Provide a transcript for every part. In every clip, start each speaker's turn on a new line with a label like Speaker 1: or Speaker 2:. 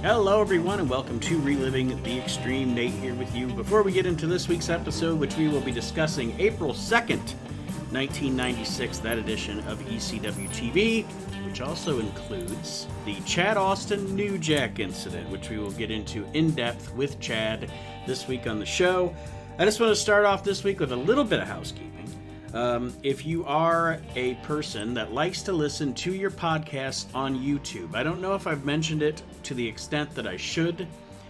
Speaker 1: Hello, everyone, and welcome to Reliving the Extreme. Nate here with you. Before we get into this week's episode, which we will be discussing April 2nd, 1996, that edition of ECW TV, which also includes the Chad Austin New Jack incident, which we will get into in depth with Chad this week on the show. I just want to start off this week with a little bit of housekeeping. If you are a person that likes to listen to your podcast on YouTube, I don't know if I've mentioned it to the extent that I should.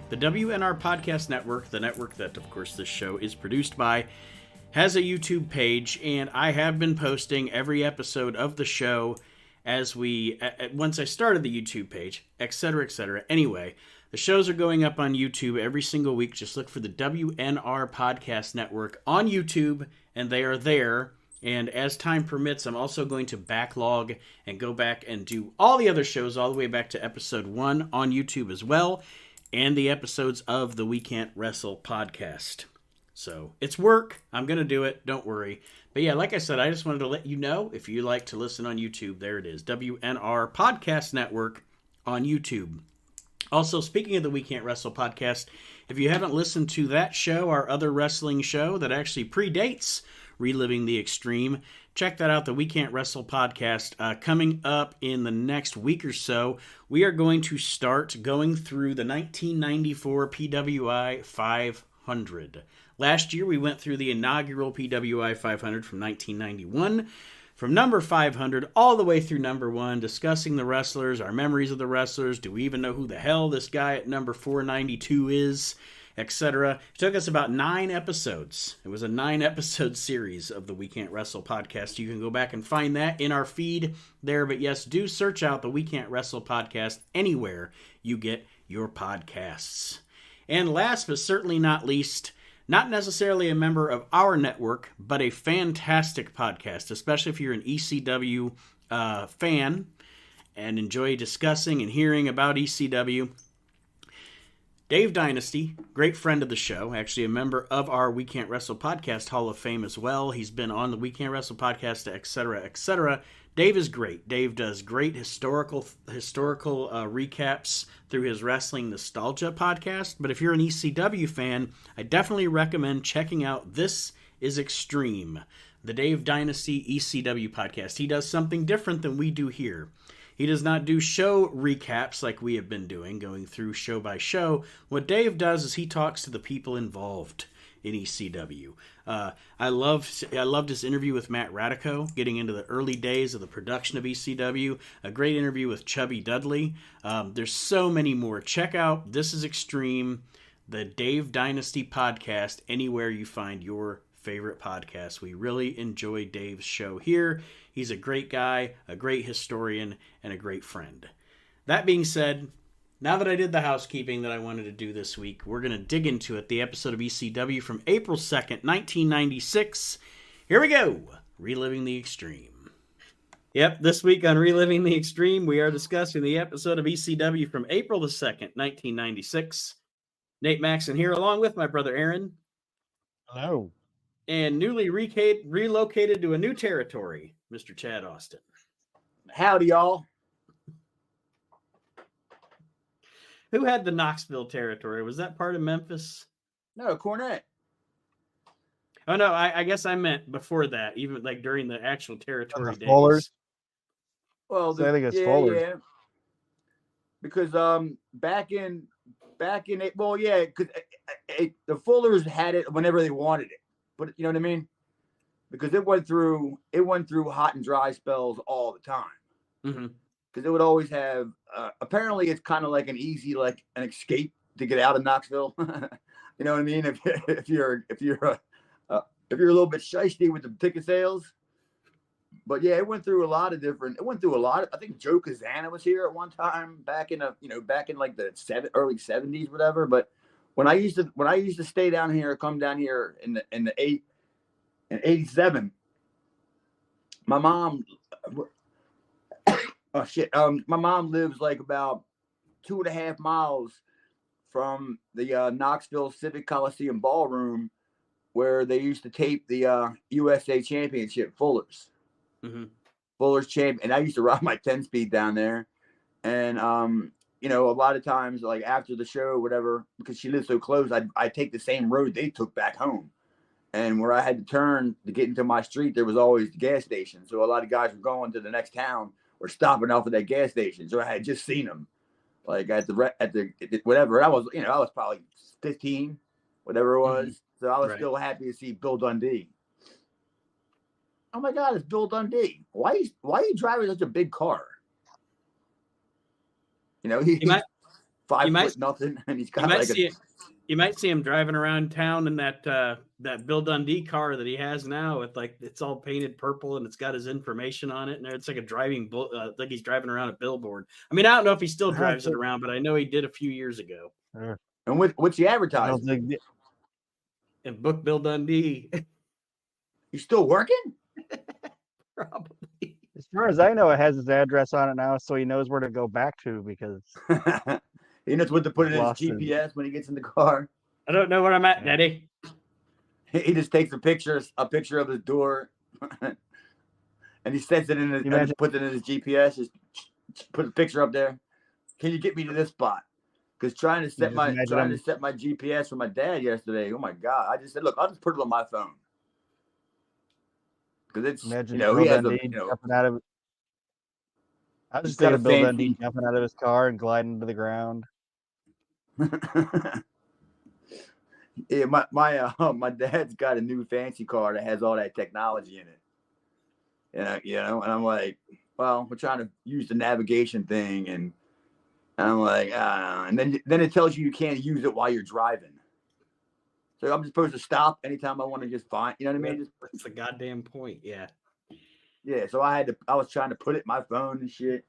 Speaker 1: The WNR Podcast Network, the network that, of course, this show is produced by, has a YouTube page, and I have been posting every episode of the show once I started the YouTube page, etc., etc. Anyway, the shows are going up on YouTube every single week. Just look for the WNR Podcast Network on YouTube, and they are there. And as time permits, I'm also going to backlog and go back and do all the other shows all the way back to episode 1 on YouTube as well, and the episodes of the We Can't Wrestle podcast. So it's work. I'm going to do it. Don't worry. But yeah, like I said, I just wanted to let you know, if you like to listen on YouTube, there it is. WNR Podcast Network on YouTube. Also, speaking of the We Can't Wrestle podcast, if you haven't listened to that show, our other wrestling show that actually predates Reliving the Extreme, check that out, the We Can't Wrestle podcast. Coming up in the next week or so, we are going to start going through the 1994 PWI 500. Last year, we went through the inaugural PWI 500 from 1991. From number 500 all the way through number 1, discussing the wrestlers, our memories of the wrestlers, do we even know who the hell this guy at number 492 is, etc. It took us about 9 episodes. It was a 9-episode series of the We Can't Wrestle podcast. You can go back and find that in our feed there. But yes, do search out the We Can't Wrestle podcast anywhere you get your podcasts. And last but certainly not least, not necessarily a member of our network, but a fantastic podcast, especially if you're an ECW fan and enjoy discussing and hearing about ECW. Dave Dynasty, great friend of the show, actually a member of our We Can't Wrestle podcast Hall of Fame as well. He's been on the We Can't Wrestle podcast, etc., etc. Dave is great. Dave does great historical recaps through his Wrestling Nostalgia podcast. But if you're an ECW fan, I definitely recommend checking out This Is Extreme, the Dave Dynasty ECW podcast. He does something different than we do here. He does not do show recaps like we have been doing, going through show by show. What Dave does is he talks to the people involved in ECW. I loved his interview with Matt Radico, getting into the early days of the production of ECW. A great interview with Chubby Dudley. There's so many more. Check out This Is Extreme, the Dave Dynasty podcast, anywhere you find your favorite podcast. We really enjoy Dave's show here. He's a great guy, a great historian, and a great friend. That being said, now that I did the housekeeping that I wanted to do this week, we're going to dig into it, the episode of ECW from April 2nd, 1996. Here we go, Reliving the Extreme. Yep, this week on Reliving the Extreme, we are discussing the episode of ECW from April the 2nd, 1996. Nate Maxon here, along with my brother Aaron.
Speaker 2: Hello.
Speaker 1: And newly relocated to a new territory, Mr. Chad Austin.
Speaker 3: Howdy, y'all.
Speaker 1: Who had the Knoxville territory? Was that part of Memphis?
Speaker 3: No, Cornette.
Speaker 1: Oh, no, I guess I meant before that, even like during the actual territory days.
Speaker 2: Fullers?
Speaker 3: Well,
Speaker 2: I think it's Fullers.
Speaker 3: Yeah. Because back in it, well, yeah, because the Fullers had it whenever they wanted it. But you know what I mean? Because it went through hot and dry spells all the time.
Speaker 1: Mm-hmm.
Speaker 3: Because it would always have. Apparently, it's kind of like an easy, like an escape to get out of Knoxville. You know what I mean? If you're a little bit shiesty with the ticket sales. But yeah, it went through a lot. I think Joe Kazana was here at one time back in like the early 70s, whatever. But when I used to stay down here, come down here in 87, my mom. Oh shit! My mom lives like about 2.5 miles from the Knoxville Civic Coliseum Ballroom, where they used to tape the USA Championship Fullers.
Speaker 1: Mm-hmm.
Speaker 3: Fullers champ, and I used to ride my 10-speed down there, and you know, a lot of times, like after the show or whatever, because she lives so close, I take the same road they took back home. And where I had to turn to get into my street, there was always the gas station. So a lot of guys were going to the next town or stopping off at that gas station. So I had just seen them, like at the whatever. I was, you know, I was probably 15, whatever it was. Mm-hmm. So I was still happy to see Bill Dundee. Oh my God, it's Bill Dundee. Why are you driving such a big car? You know, he's 5 foot nothing, and he's got like
Speaker 1: you might see him driving around town in that Bill Dundee car that he has now with like it's all painted purple and it's got his information on it, and it's like a like he's driving around a billboard. I mean, I don't know if he still drives it around, but I know he did a few years ago.
Speaker 3: And what's the advertising?
Speaker 1: And book Bill Dundee.
Speaker 3: He's still working?
Speaker 1: Probably.
Speaker 2: As far as I know, it has his address on it now, so he knows where to go back to because
Speaker 3: he knows what to put in his GPS when he gets in the car.
Speaker 1: I don't know where I'm at, Daddy.
Speaker 3: He just takes a picture of his door, and he sets it in his, and puts it in his GPS. Just put a picture up there. Can you get me to this spot? Because trying to set my GPS for my dad yesterday. Oh my God! I just said, look, I'll just put it on my phone. Because it's,
Speaker 2: imagine
Speaker 3: he has
Speaker 2: jumping out of. I just got a Bill Dundee jumping out of his car and gliding to the ground.
Speaker 3: Yeah, my dad's got a new fancy car that has all that technology in it. You know, and I'm like, well, we're trying to use the navigation thing, and I'm like, and then it tells you can't use it while you're driving. So I'm supposed to stop anytime I want to just find, you know what I mean?
Speaker 1: That's the goddamn point. Yeah.
Speaker 3: Yeah. So I was trying to put it in my phone and shit.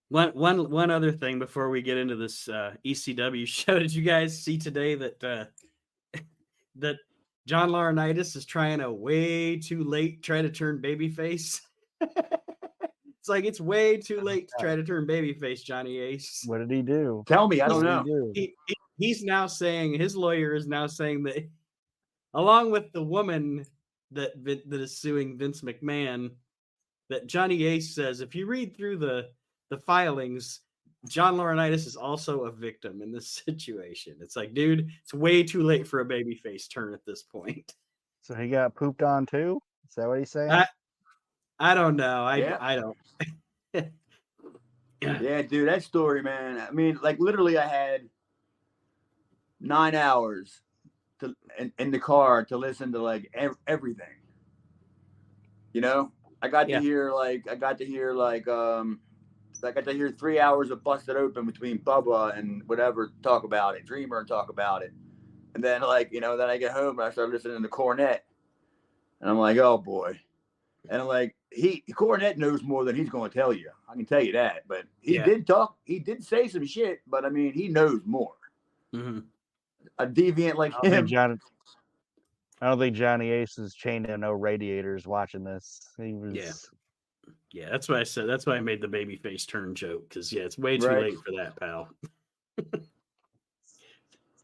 Speaker 1: One other thing before we get into this ECW show, did you guys see today that that John Laurinaitis is trying to way too late try to turn babyface? It's like it's way too late to try to turn babyface, Johnny Ace.
Speaker 2: What did he do?
Speaker 3: Tell me, I don't know.
Speaker 1: He's now saying, his lawyer is now saying that, along with the woman that is suing Vince McMahon, that Johnny Ace says, if you read through the filings, John Laurinaitis is also a victim in this situation. It's like, dude, it's way too late for a babyface turn at this point.
Speaker 2: So he got pooped on too? Is that what he's saying?
Speaker 1: I don't know. I don't.
Speaker 3: Yeah, dude, that story, man. I mean, like literally I had 9 hours in the car to listen to like everything. You know, I got to hear 3 hours of Busted Open between Bubba and whatever talk about it, Dreamer and talk about it. And then then I get home and I start listening to Cornette. And I'm like, oh boy. And I'm like, Cornette knows more than he's going to tell you. I can tell you that. But he did talk. He did say some shit. But I mean, he knows more.
Speaker 1: Mm-hmm.
Speaker 3: A deviant like him.
Speaker 2: I don't think Johnny Ace is chained to no radiators watching this. He was.
Speaker 1: Yeah, that's what I said. That's why I made the babyface turn joke. Because it's way too late for that, pal.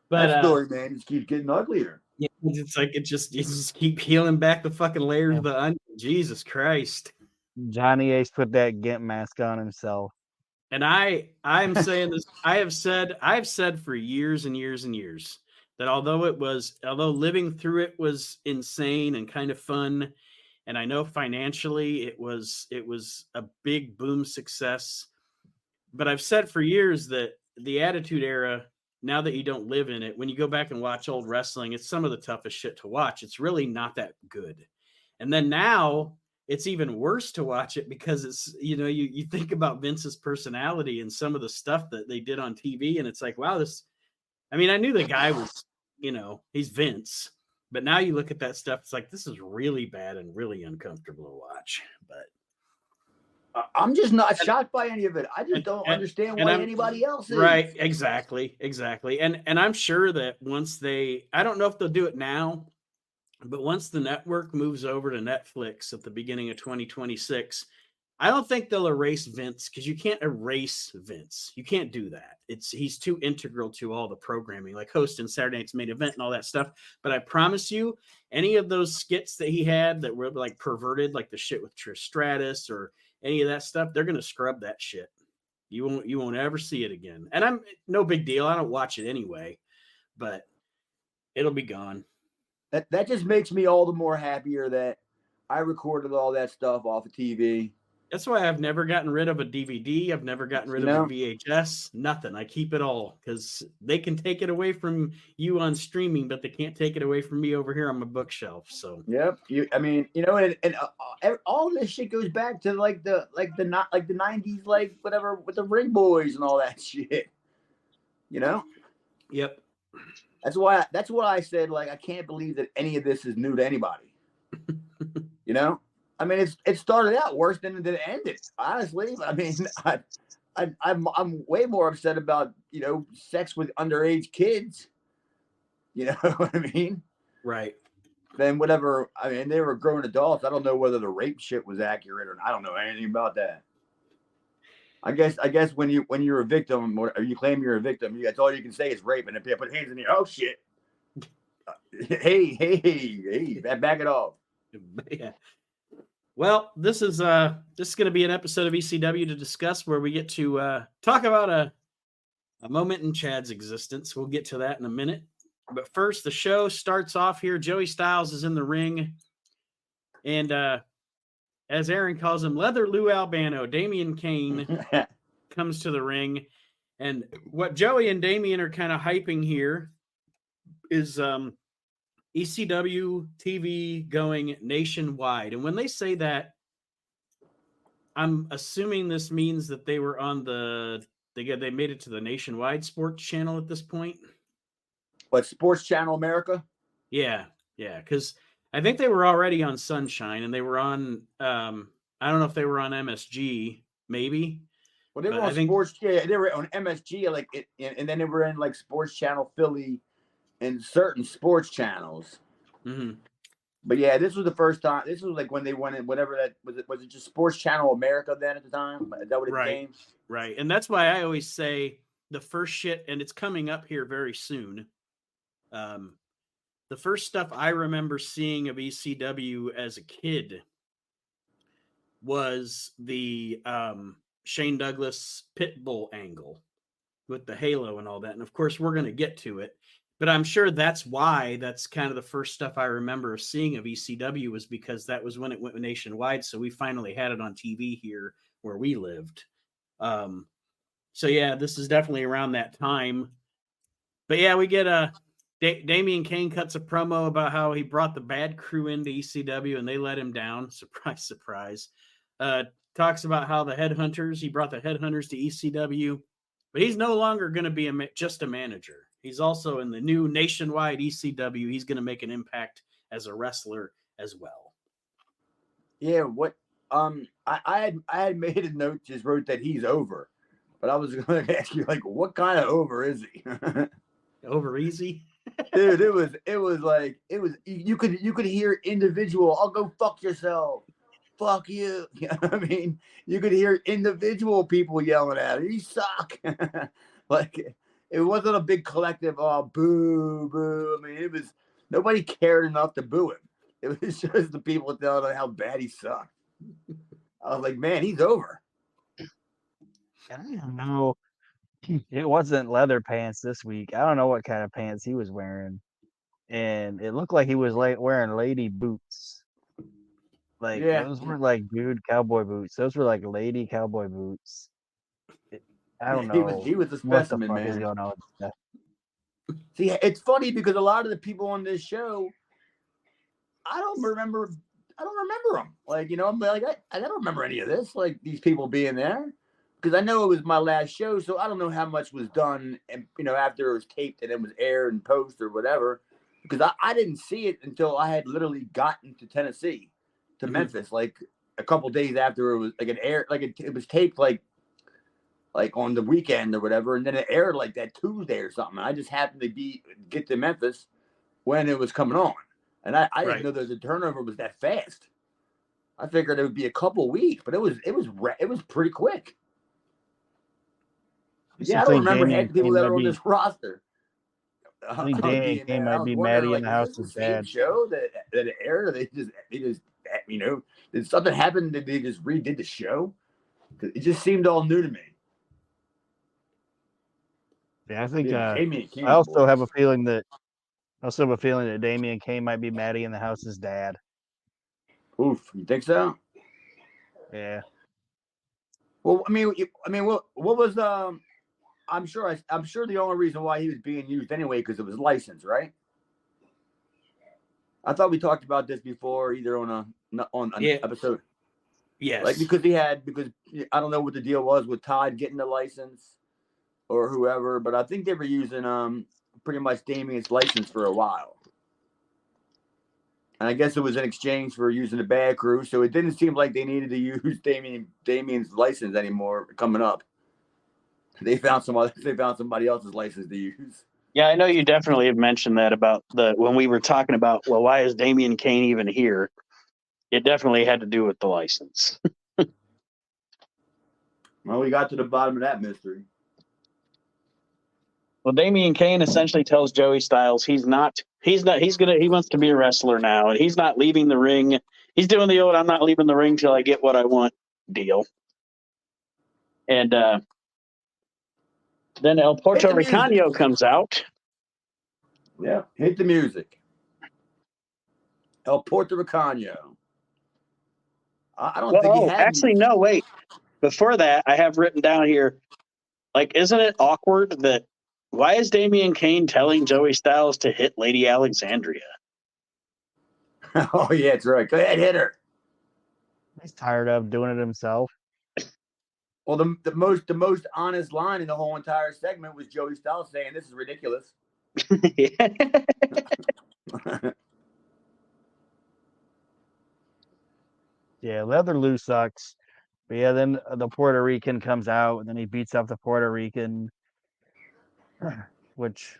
Speaker 3: But that story, man, just keeps getting uglier.
Speaker 1: Yeah, it's like you just keep peeling back the fucking layers of the onion. Jesus Christ.
Speaker 2: Johnny Ace put that Gimp mask on himself.
Speaker 1: And I'm saying this, I've said for years and years and years that although living through it was insane and kind of fun, and I know financially it was a big boom success, but I've said for years that the Attitude Era, now that you don't live in it, when you go back and watch old wrestling, it's some of the toughest shit to watch. It's really not that good. And then now it's even worse to watch it because it's, you think about Vince's personality and some of the stuff that they did on TV. And it's like, wow, I knew the guy was, he's Vince, but now you look at that stuff. It's like, this is really bad and really uncomfortable to watch, but
Speaker 3: I'm just not shocked by any of it. I just don't understand why anybody else is.
Speaker 1: Right. Exactly. And I'm sure that once I don't know if they'll do it now, but once the network moves over to Netflix at the beginning of 2026, I don't think they'll erase Vince, because you can't erase Vince. You can't do that. He's too integral to all the programming, like hosting Saturday Night's Main Event and all that stuff. But I promise you, any of those skits that he had that were like perverted, like the shit with Trish Stratus or any of that stuff, they're going to scrub that shit. You won't ever see it again. And I'm no big deal. I don't watch it anyway, but it'll be gone.
Speaker 3: That just makes me all the more happier that I recorded all that stuff off of TV.
Speaker 1: That's why I've never gotten rid of a DVD. I've never gotten rid of a VHS. Nothing. I keep it all because they can take it away from you on streaming, but they can't take it away from me over here on my bookshelf. So
Speaker 3: yep. And all this shit goes back to like the 90s, like whatever with the Ring Boys and all that shit. You know.
Speaker 1: Yep.
Speaker 3: That's what I said. Like, I can't believe that any of this is new to anybody. You know. I mean, it started out worse than it ended. Honestly, I mean, I'm way more upset about sex with underage kids. You know what I mean?
Speaker 1: Right.
Speaker 3: Than whatever. I mean, they were grown adults. I don't know whether the rape shit was accurate or not. I don't know anything about that. I guess when you're a victim or you claim you're a victim, that's all you can say is rape, and if they put hands in your oh shit, hey, back it off.
Speaker 1: Yeah. Well, this is going to be an episode of ECW to discuss where we get to talk about a moment in Chad's existence. We'll get to that in a minute. But first, the show starts off here. Joey Styles is in the ring. And as Aaron calls him, Leather Lou Albano, Damian Kane comes to the ring. And what Joey and Damian are kind of hyping here is ECW TV going nationwide. And when they say that, I'm assuming this means that they were on they made it to the nationwide sports channel at this point.
Speaker 3: What, Sports Channel America?
Speaker 1: Yeah. Because I think they were already on Sunshine, and they were on, I don't know if they were on MSG, maybe.
Speaker 3: Well, they were on Sports, yeah, they were on MSG, and then they were in like Sports Channel Philly and certain sports channels.
Speaker 1: Mm-hmm.
Speaker 3: But yeah, this was the first time. This was like when they went in, whatever that was. Was it just Sports Channel America then at the time? Is that what it became?
Speaker 1: Right. And that's why I always say the first shit, and it's coming up here very soon. The first stuff I remember seeing of ECW as a kid was the Shane Douglas Pitbull angle with the halo and all that. And of course, we're going to get to it. But I'm sure that's why that's kind of the first stuff I remember seeing of ECW was because that was when it went nationwide. So we finally had it on TV here where we lived. So yeah, this is definitely around that time. But yeah, we get Damian Kane cuts a promo about how he brought the bad crew into ECW and they let him down. Surprise, surprise. Talks about how he brought the Headhunters to ECW, but he's no longer going to be just a manager. He's also in the new nationwide ECW. He's going to make an impact as a wrestler as well.
Speaker 3: Yeah, what I had made a note, just wrote that he's over, but I was going to ask you, like, what kind of over is he?
Speaker 1: Over easy,
Speaker 3: dude. It was you could hear individual. I'll go fuck yourself. Fuck you. You know what I mean? You could hear individual people yelling at him. You suck. Like, it wasn't a big collective, oh, boo, boo. I mean, nobody cared enough to boo him. It was just the people telling him how bad he sucked. I was like, man, he's over.
Speaker 2: I don't know. It wasn't leather pants this week. I don't know what kind of pants he was wearing. And it looked like he was wearing lady boots. Like, those weren't like dude cowboy boots. Those were like lady cowboy boots. I don't know.
Speaker 3: He was a specimen,
Speaker 2: what the fuck
Speaker 3: man.
Speaker 2: is going on with that?
Speaker 3: See, it's funny because a lot of the people on this show, I don't remember them. Like, I'm like, I don't remember any of this. Like, these people being there, because I know it was my last show, so I don't know how much was done, and after it was taped and it was aired and post or whatever. Because I didn't see it until I had literally gotten to Tennessee, to Memphis, like a couple days after it was like it aired, like it was taped like on the weekend or whatever, and then it aired like that Tuesday or something. I just happened to get to Memphis when it was coming on, and I didn't know that the turnover was that fast. I figured it would be a couple weeks, but it was pretty quick. Yeah, I don't remember half the people that are on this roster.
Speaker 2: I think Damian Kane might be Maddie in the house with dad.
Speaker 3: Show that it aired, or they just did something happen that they just redid the show? It just seemed all new to me.
Speaker 2: Yeah, I think
Speaker 3: Damien
Speaker 2: I also
Speaker 3: boys.
Speaker 2: have a feeling that Damian Kane might be Maddie in the House's dad.
Speaker 3: Oof, you think so?
Speaker 2: Yeah.
Speaker 3: Well, what was I'm sure the only reason why he was being used anyway because it was licensed, right? I thought we talked about this before, either on an episode.
Speaker 1: Yes.
Speaker 3: Like because I don't know what the deal was with Todd getting the license or whoever, but I think they were using pretty much Damien's license for a while. And I guess it was in exchange for using the Bad Crew, so it didn't seem like they needed to use Damien's license anymore coming up. They found somebody else's license to use.
Speaker 1: Yeah, I know you definitely have mentioned that about when we were talking about, well, why is Damien Kane even here? It definitely had to do with the license.
Speaker 3: Well, we got to the bottom of that mystery.
Speaker 1: Well, Damien Kane essentially tells Joey Styles he wants to be a wrestler now, and he's not leaving the ring. He's doing the old "I'm not leaving the ring till I get what I want" deal. And then El Puerto Ricano comes out.
Speaker 3: Yeah, hit the music. El Puerto Ricano. I don't think he had.
Speaker 1: Actually, no, wait. Before that, I have written down here, like, isn't it awkward that why is Damien Kane telling Joey Styles to hit Lady Alexandria?
Speaker 3: Oh yeah, that's right. Go ahead, hit her.
Speaker 2: He's tired of doing it himself.
Speaker 3: Well, the most honest line in the whole entire segment was Joey Styles saying, "This is ridiculous."
Speaker 2: Yeah, Leather Lou sucks. But yeah, then the Puerto Rican comes out, and then he beats up the Puerto Rican, which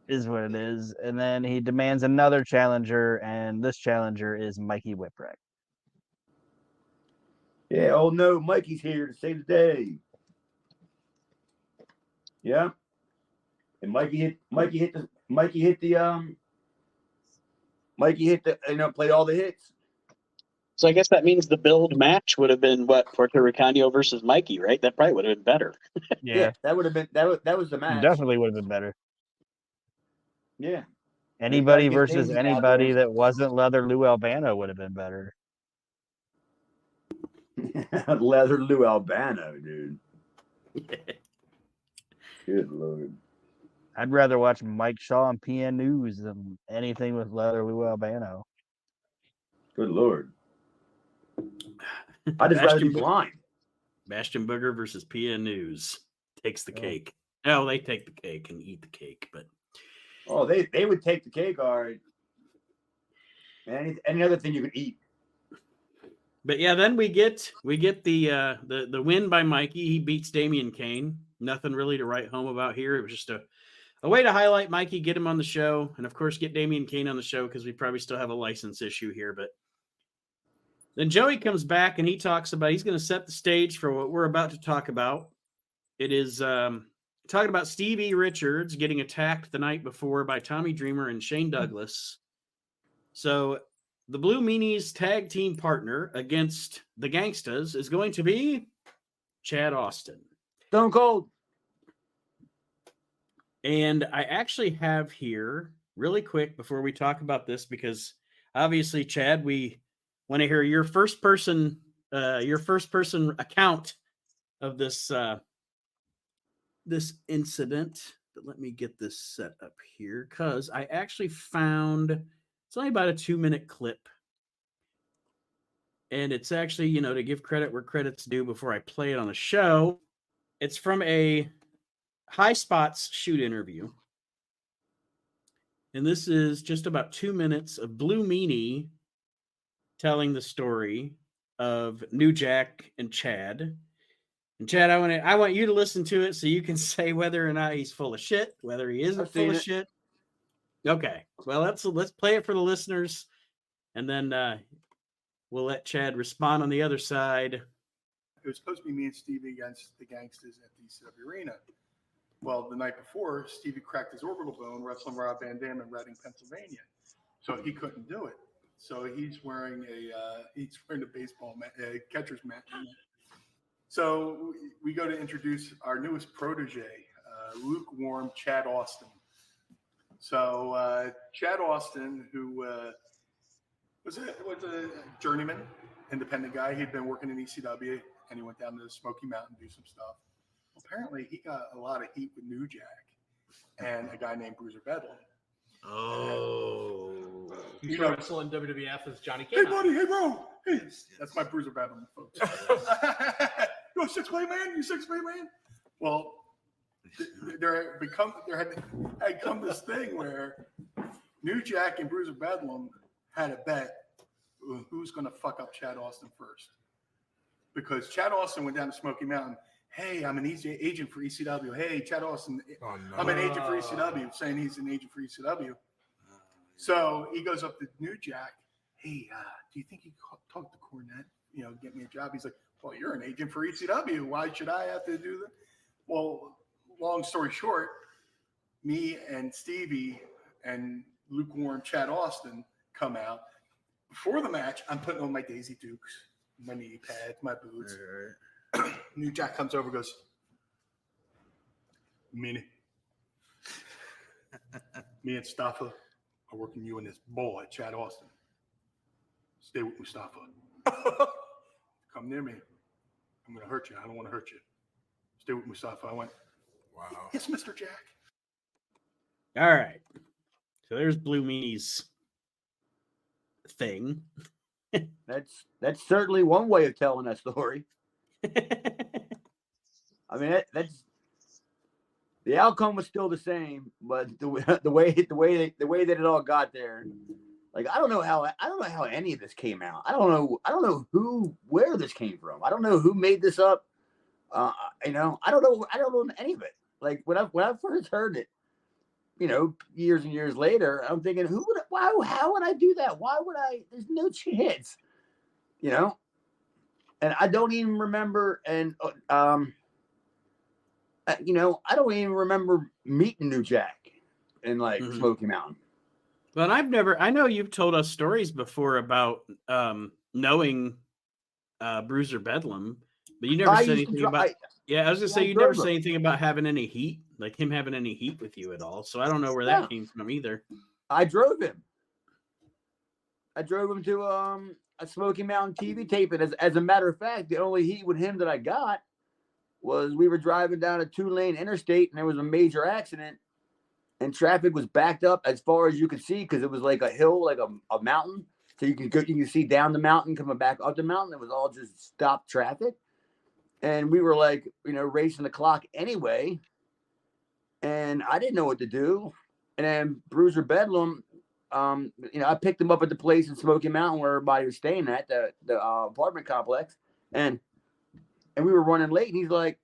Speaker 2: is what it is. And then he demands another challenger, and this challenger is Mikey Whipwreck.
Speaker 3: Yeah, oh no, Mikey's here to save the day. Yeah. And Mikey hit played all the hits.
Speaker 1: So I guess that means the build match would have been what, Puerto Ricano versus Mikey, right? That probably would have been better.
Speaker 3: Yeah, that would have been that was the match.
Speaker 2: Definitely would have been better.
Speaker 3: Yeah.
Speaker 2: Anybody versus anybody that wasn't Leather Lou Albano would have been better.
Speaker 3: Leather Lou Albano, dude. Good Lord.
Speaker 2: I'd rather watch Mike Shaw and PN News than anything with Leather Lou Albano.
Speaker 3: Good Lord. I just rather be blind.
Speaker 1: Bastion Booger versus PN News takes the cake. No, they take the cake and eat the cake, but
Speaker 3: they would take the cake, all right. Any other thing you could eat.
Speaker 1: But yeah, then we get the win by Mikey. He beats Damien Kane. Nothing really to write home about here. It was just a way to highlight Mikey, get him on the show, and of course get Damien Kane on the show because we probably still have a license issue here. But then Joey comes back and he talks about he's going to set the stage for what we're about to talk about. It is talking about Steve E. Richards getting attacked the night before by Tommy Dreamer and Shane Douglas. So the Blue Meanies tag team partner against the Gangstas is going to be Chad Austin.
Speaker 3: Stone Cold.
Speaker 1: And I actually have here, really quick before we talk about this, because obviously, Chad, we want to hear your first person account of this this incident. But let me get this set up here because I actually found it's only about a 2-minute clip. And it's actually, to give credit where credit's due before I play it on the show. It's from a High Spots shoot interview. And this is just about 2 minutes of Blue Meanie telling the story of New Jack and Chad. And Chad, I want you to listen to it so you can say whether or not he's full of shit, whether he isn't full of shit. Okay. Well, let's play it for the listeners, and then we'll let Chad respond on the other side.
Speaker 4: It was supposed to be me and Stevie against the Gangstas at the CW Arena. Well, the night before, Stevie cracked his orbital bone wrestling Rob Van Dam in Reading, Pennsylvania. So he couldn't do it. So he's wearing a baseball catcher's mat. So we go to introduce our newest protege, lukewarm Chad Austin. So Chad Austin, who was a journeyman, independent guy. He'd been working in ECW, and he went down to the Smoky Mountain to do some stuff. Apparently, he got a lot of heat with New Jack and a guy named Bruiser Bedlam.
Speaker 1: Oh.
Speaker 4: You know,
Speaker 5: still in WWF as Johnny
Speaker 4: hey
Speaker 5: Cage.
Speaker 4: buddy, hey bro, hey, that's my Bruiser Bedlam, folks. You a 6-way man? You 6-way man? Well, there had come this thing where New Jack and Bruiser Bedlam had a bet who's going to fuck up Chad Austin first, because Chad Austin went down to Smoky Mountain. Hey, I'm an agent for ECW. Hey, Chad Austin, I'm an agent for ECW, saying he's an agent for ECW. So he goes up to New Jack. Hey, do you think you could talk to Cornette? You know, get me a job. He's like, well, you're an agent for ECW. Why should I have to do that? Well, long story short, me and Stevie and lukewarm Chad Austin come out. Before the match, I'm putting on my Daisy Dukes, my knee pads, my boots. New Jack comes over and goes, Minnie, me and Mustafa are working you and this boy, Chad Austin. Stay with Mustafa. Come near me. I'm going to hurt you. I don't want to hurt you. Stay with Mustafa. I went, wow. Yes, Mr. Jack.
Speaker 1: All right. So there's Blue Meanie's thing.
Speaker 3: That's certainly one way of telling that story. I mean, that's the outcome was still the same, but the way that it all got there, like I don't know how any of this came out. I don't know where this came from. I don't know who made this up. You know, I don't know any of it. Like when I first heard it, you know, years and years later, I'm thinking, how would I do that? Why would I? There's no chance, you know. And I don't even remember, you know, I don't even remember meeting New Jack in like Smoky Mountain.
Speaker 1: But I know you've told us stories before about knowing Bruiser Bedlam, but you never said anything about. I was gonna say you never said anything about having any heat, like him having any heat with you at all. So I don't know where that came from either.
Speaker 3: I drove him. To a Smoky Mountain TV tape, and as a matter of fact, the only heat with him that I got was we were driving down a 2-lane interstate, and there was a major accident, and traffic was backed up as far as you could see because it was like a hill, like a mountain. So you can see down the mountain, coming back up the mountain. It was all just stopped traffic, and we were like, you know, racing the clock anyway. And I didn't know what to do. And then Bruiser Bedlam, you know, I picked him up at the place in Smoky Mountain where everybody was staying at, the apartment complex, and we were running late. And he's like,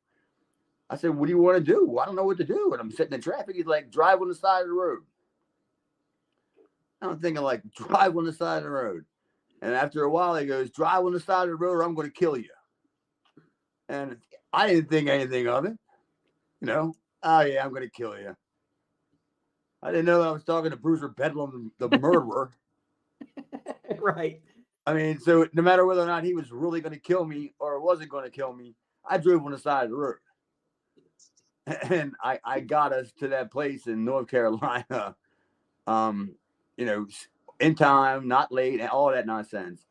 Speaker 3: I said, what do you want to do? Well, I don't know what to do. And I'm sitting in traffic. He's like, drive on the side of the road. I'm thinking like, drive on the side of the road. And after a while, he goes, drive on the side of the road or I'm going to kill you. And I didn't think anything of it. You know, oh yeah, I'm going to kill you. I didn't know I was talking to Bruiser Bedlam, the murderer.
Speaker 1: Right.
Speaker 3: I mean, so no matter whether or not he was really going to kill me or wasn't going to kill me, I drove on the side of the road. And I got us to that place in North Carolina, you know, in time, not late, and all that nonsense.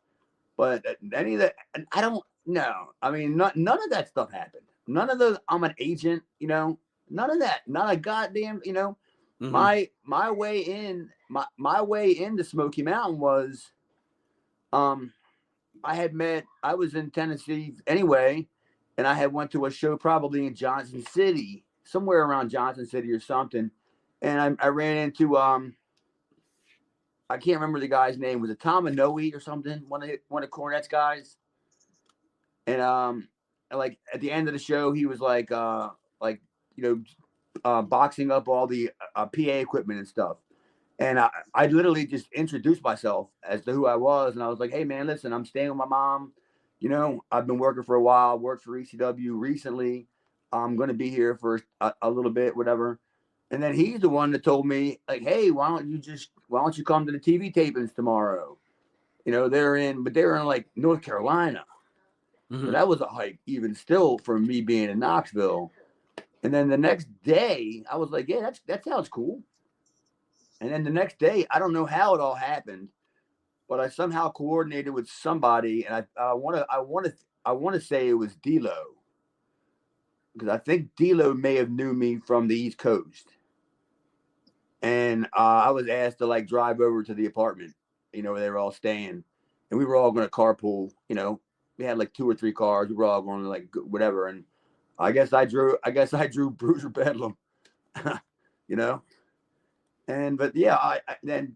Speaker 3: But any of that, I don't know. I mean, none of that stuff happened. None of those, I'm an agent, you know, none of that. Not a goddamn, you know. My way in, my way into Smoky Mountain was, I was in Tennessee anyway, and I had went to a show probably in Johnson City, somewhere around Johnson City or something. And I ran into, I can't remember the guy's name. Was it Tom Inoue or something? One of Cornette's guys. And like at the end of the show, he was like, you know, boxing up all the PA equipment and stuff. And I literally just introduced myself as to who I was. And I was like, hey, man, listen, I'm staying with my mom. You know, I've been working for a while, worked for ECW recently. I'm going to be here for a little bit, whatever. And then he's the one that told me, like, hey, why don't you come to the TV tapings tomorrow? You know, they're in like North Carolina. So that was a hike, even still, for me being in Knoxville. And then the next day, I was like, yeah, that sounds cool. And then the next day, I don't know how it all happened, but I somehow coordinated with somebody, and I want to say it was D'Lo, because I think D'Lo may have knew me from the East Coast, and I was asked to like drive over to the apartment, where they were all staying, and we were all going to carpool. We had like 2 or 3 cars. We were all going to like whatever, and I guess I drew Bruiser Bedlam, you know. But yeah, I then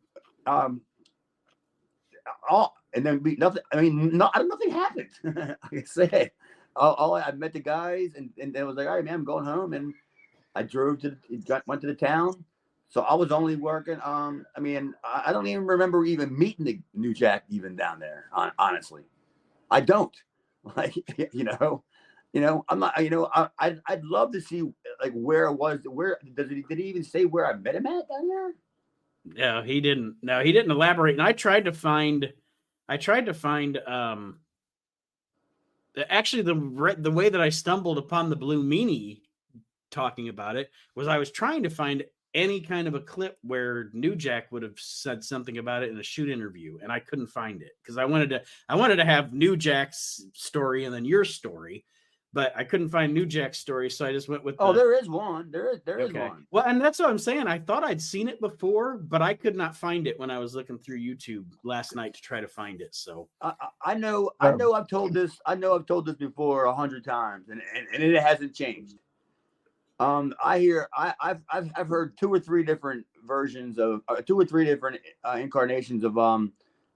Speaker 3: all and then we nothing. I mean, nothing happened. Like I said, I met the guys, and it was like, all right, man, I'm going home, and I drove went to the town. So I was only working. I mean, I don't even remember even meeting the New Jack even down there. Honestly, I don't. Like, I'm not. I'd love to see like where it was. Where did he even say where I met him at down there?
Speaker 1: No, he didn't. No, he didn't elaborate. And I tried to find. Actually, the way that I stumbled upon the Blue Meanie talking about it was I was trying to find any kind of a clip where New Jack would have said something about it in a shoot interview, and I couldn't find it because I wanted to have New Jack's story and then your story, but I couldn't find New Jack's story, so I just went with.
Speaker 3: There is one. There is
Speaker 1: okay.
Speaker 3: one.
Speaker 1: Well, and that's what I'm saying. I thought I'd seen it before, but I could not find it when I was looking through YouTube last night to try to find it. So
Speaker 3: I know I've told this. I know I've told this before 100 times, and it hasn't changed. I've heard 2 or 3 different versions of 2 or 3 different incarnations of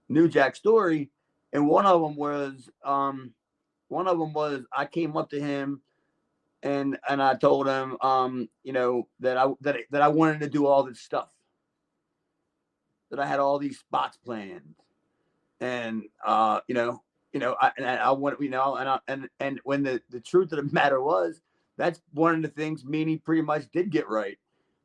Speaker 3: New Jack's story, and one of them was I came up to him and I told him that I wanted to do all this stuff, that I had all these spots planned, and I want and when the truth of the matter was, that's one of the things Meanie pretty much did get right.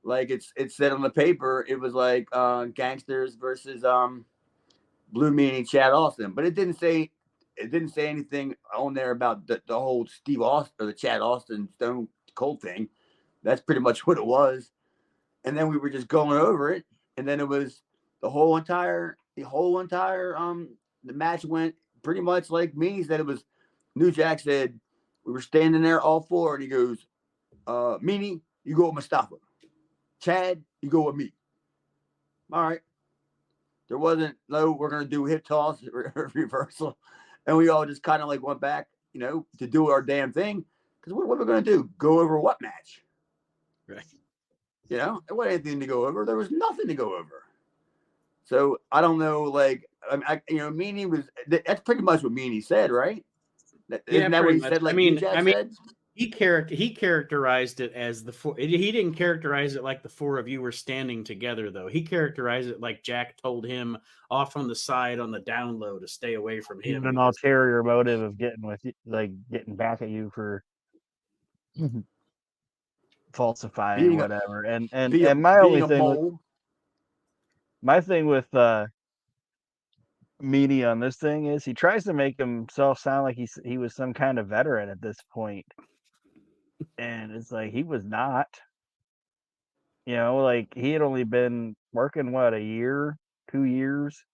Speaker 3: Like it said on the paper, it was like Gangsters versus Blue Meanie, Chad Austin, but it didn't say anything on there about the whole Steve Austin or the Chad Austin Stone Cold thing. That's pretty much what it was. And then we were just going over it, and then it was the match went pretty much like Meanie said. It was New Jack said, we were standing there all 4, and he goes, Meanie, you go with Mustafa. Chad, you go with me. All right. There wasn't we're gonna do hip toss reversal. And we all just kind of like went back, to do our damn thing. Because what are we gonna do? Go over what match?
Speaker 1: right.
Speaker 3: There wasn't anything to go over. There was nothing to go over. So I don't know, like Meanie was. That's pretty much what Meanie said, right? Isn't that what he said? Like New Jack said.
Speaker 1: He characterized it as the 4. He didn't characterize it like the 4 of you were standing together, though. He characterized it like Jack told him off on the side on the down low to stay away from him.
Speaker 2: An ulterior motive of getting with you, like getting back at you for falsifying whatever. And my only thing, my thing with Meanie on this thing is he tries to make himself sound like he was some kind of veteran at this point. And it's like he was not. Like he had only been working a year, 2 years.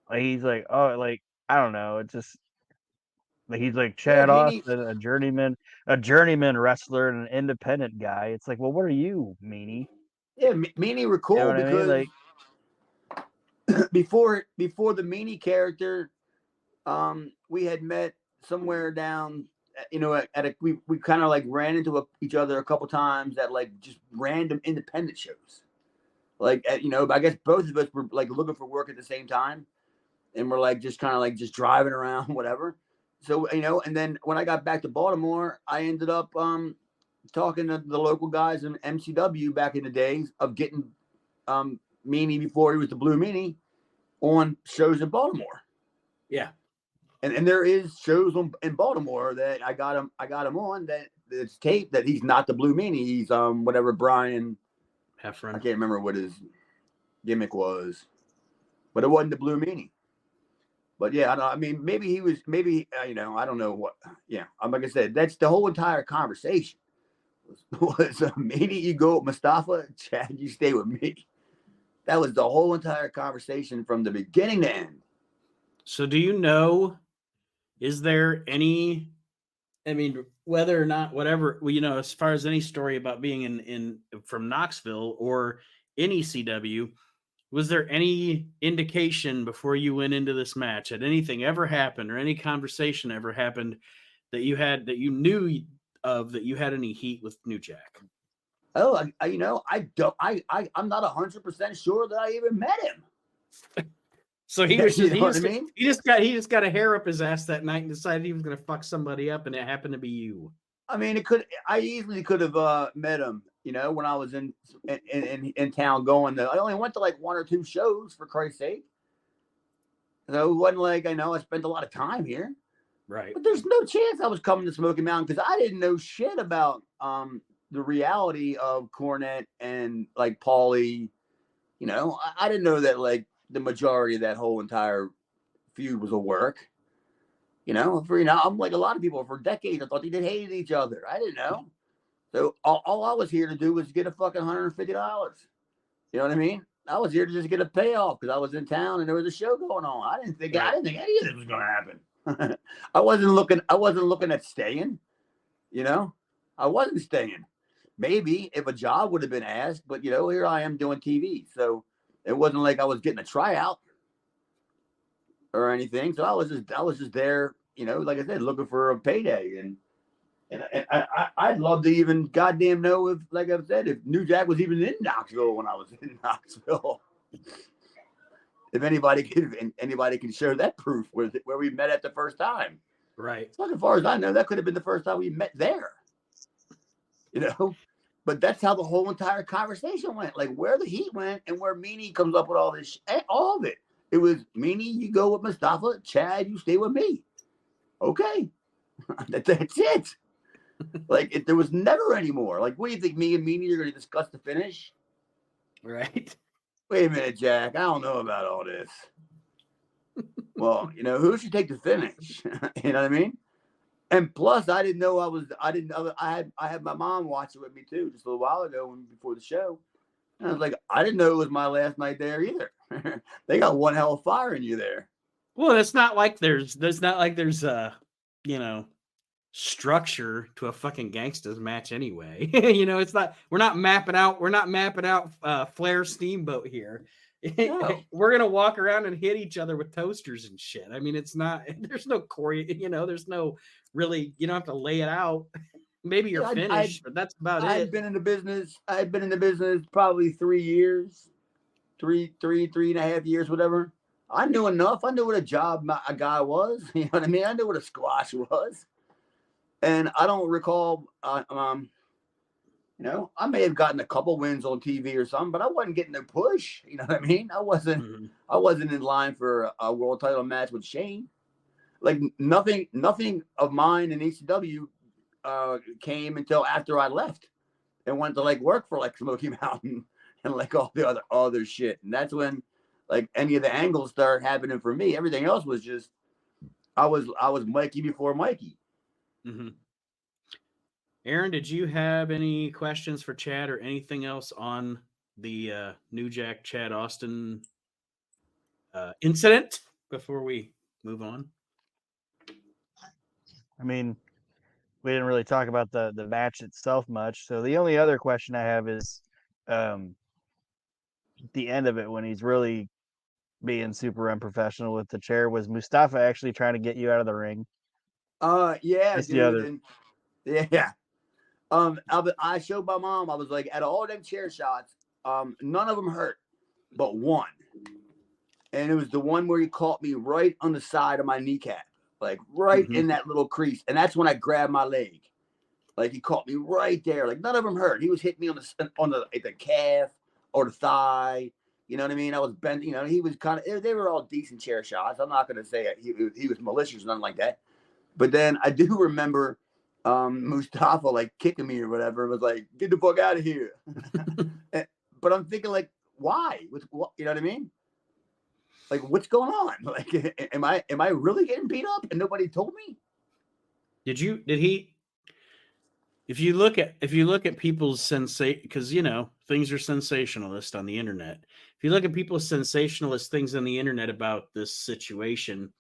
Speaker 2: Like he's like, oh, like I don't know. It's just like he's like Chad Austin, a journeyman wrestler and an independent guy. It's like, well, what are you, Meanie?
Speaker 3: Yeah, Meanie were cool because I mean? before the Meanie character, we had met somewhere down. We kind of like ran into each other a couple times at like just random independent shows. Like, I guess both of us were like looking for work at the same time, and we're like just kind of like just driving around, whatever. So, and then when I got back to Baltimore, I ended up talking to the local guys in MCW back in the days of getting Meanie before he was the Blue Meanie on shows in Baltimore.
Speaker 1: Yeah.
Speaker 3: And there is shows in Baltimore that I got him on that it's taped that he's not the Blue Meanie. He's whatever Brian
Speaker 1: Heffron.
Speaker 3: I can't remember what his gimmick was, but it wasn't the Blue Meanie. But yeah, I mean, maybe he was. Maybe I don't know what. Yeah, like I said, that's the whole entire conversation was Meanie, you go with Mustafa, Chad, you stay with me. That was the whole entire conversation from the beginning to end.
Speaker 1: So do you know, is there any, I mean, whether or not, whatever, well, as far as any story about being in from Knoxville or in ECW, was there any indication before you went into this match, had anything ever happened or any conversation ever happened that you knew of, that you had any heat with New Jack?
Speaker 3: Oh, I'm not 100% sure that I even met him.
Speaker 1: So he was just,
Speaker 3: You know what I mean?
Speaker 1: he just got a hair up his ass that night and decided he was going to fuck somebody up, and it happened to be you.
Speaker 3: I mean, I easily could have met him, when I was in town going. I only went to like 1 or 2 shows, for Christ's sake. So it wasn't like I spent a lot of time here.
Speaker 1: Right.
Speaker 3: But there's no chance I was coming to Smoky Mountain because I didn't know shit about the reality of Cornette and like Paulie. I didn't know that like the majority of that whole entire feud was a work. I'm like a lot of people for decades. I thought they hated each other. I didn't know. So all I was here to do was get a fucking $150. You know what I mean? I was here to just get a payoff because I was in town and there was a show going on. I didn't think any of this was going to happen. I wasn't looking at staying. I wasn't staying. Maybe if a job would have been asked, but here I am doing TV. So it wasn't like I was getting a tryout or anything. So I was just there, like I said, looking for a payday. And I'd love to even goddamn know if, like I said, if New Jack was even in Knoxville when I was in Knoxville. If anybody can show that proof where we met at the first time.
Speaker 1: Right.
Speaker 3: So as far as I know, that could have been the first time we met there. But that's how the whole entire conversation went. Like where the heat went and where Meanie comes up with all this, all of it. It was Meanie, you go with Mustafa. Chad, you stay with me. Okay. That's it. Like there was never any more. Like, what do you think? Me and Meanie are going to discuss the finish?
Speaker 1: Right.
Speaker 3: Wait a minute, Jack. I don't know about all this. Well, who should take the finish? You know what I mean? And plus, I didn't know I had my mom watch it with me too, just a little while ago before the show. And I was like, I didn't know it was my last night there either. They got one hell of fire in you there.
Speaker 1: Well, it's not like there's structure to a fucking gangsters match anyway. It's not, we're not mapping out Flair Steamboat here.
Speaker 3: No.
Speaker 1: We're gonna walk around and hit each other with toasters and shit. I mean, it's not, there's no choreo, there's no really, you don't have to lay it out. Maybe you're finished, but that's about it.
Speaker 3: I've been in the business probably 3 years, three and a half years, whatever. I knew enough. I knew what a guy was. You know what I mean? I knew what a squash was. And I don't recall, I may have gotten a couple wins on TV or something, but I wasn't getting no push. You know what I mean? I wasn't in line for a world title match with Shane. Like nothing of mine in ECW came until after I left and went to like work for like Smoky Mountain and like all the other shit. And that's when like any of the angles started happening for me. Everything else was just I was Mikey before Mikey.
Speaker 1: Mm-hmm. Aaron, did you have any questions for Chad or anything else on the New Jack Chad Austin incident before we move on?
Speaker 2: I mean, we didn't really talk about the match itself much. So the only other question I have is the end of it when he's really being super unprofessional with the chair. Was Mustafa actually trying to get you out of the ring?
Speaker 3: Yeah,
Speaker 2: It's
Speaker 3: dude.
Speaker 2: the other.
Speaker 3: Yeah. I showed my mom. I was like, out of all them chair shots, none of them hurt, but one. And it was the one where he caught me right on the side of my kneecap, like right in that little crease. And that's when I grabbed my leg. Like he caught me right there. Like none of them hurt. He was hitting me on the calf or the thigh. You know what I mean? I was bent. He was kind of. They were all decent chair shots. I'm not going to say he was malicious or nothing like that. But then I do remember Mustafa like kicking me or whatever. It was like, get the fuck out of here. But I'm thinking like, why? You know what I mean? Like, what's going on? Like, am I really getting beat up and nobody told me?
Speaker 1: Did he? if you look at people's because things are sensationalist on the internet. If you look at people's sensationalist things on the internet about this situation,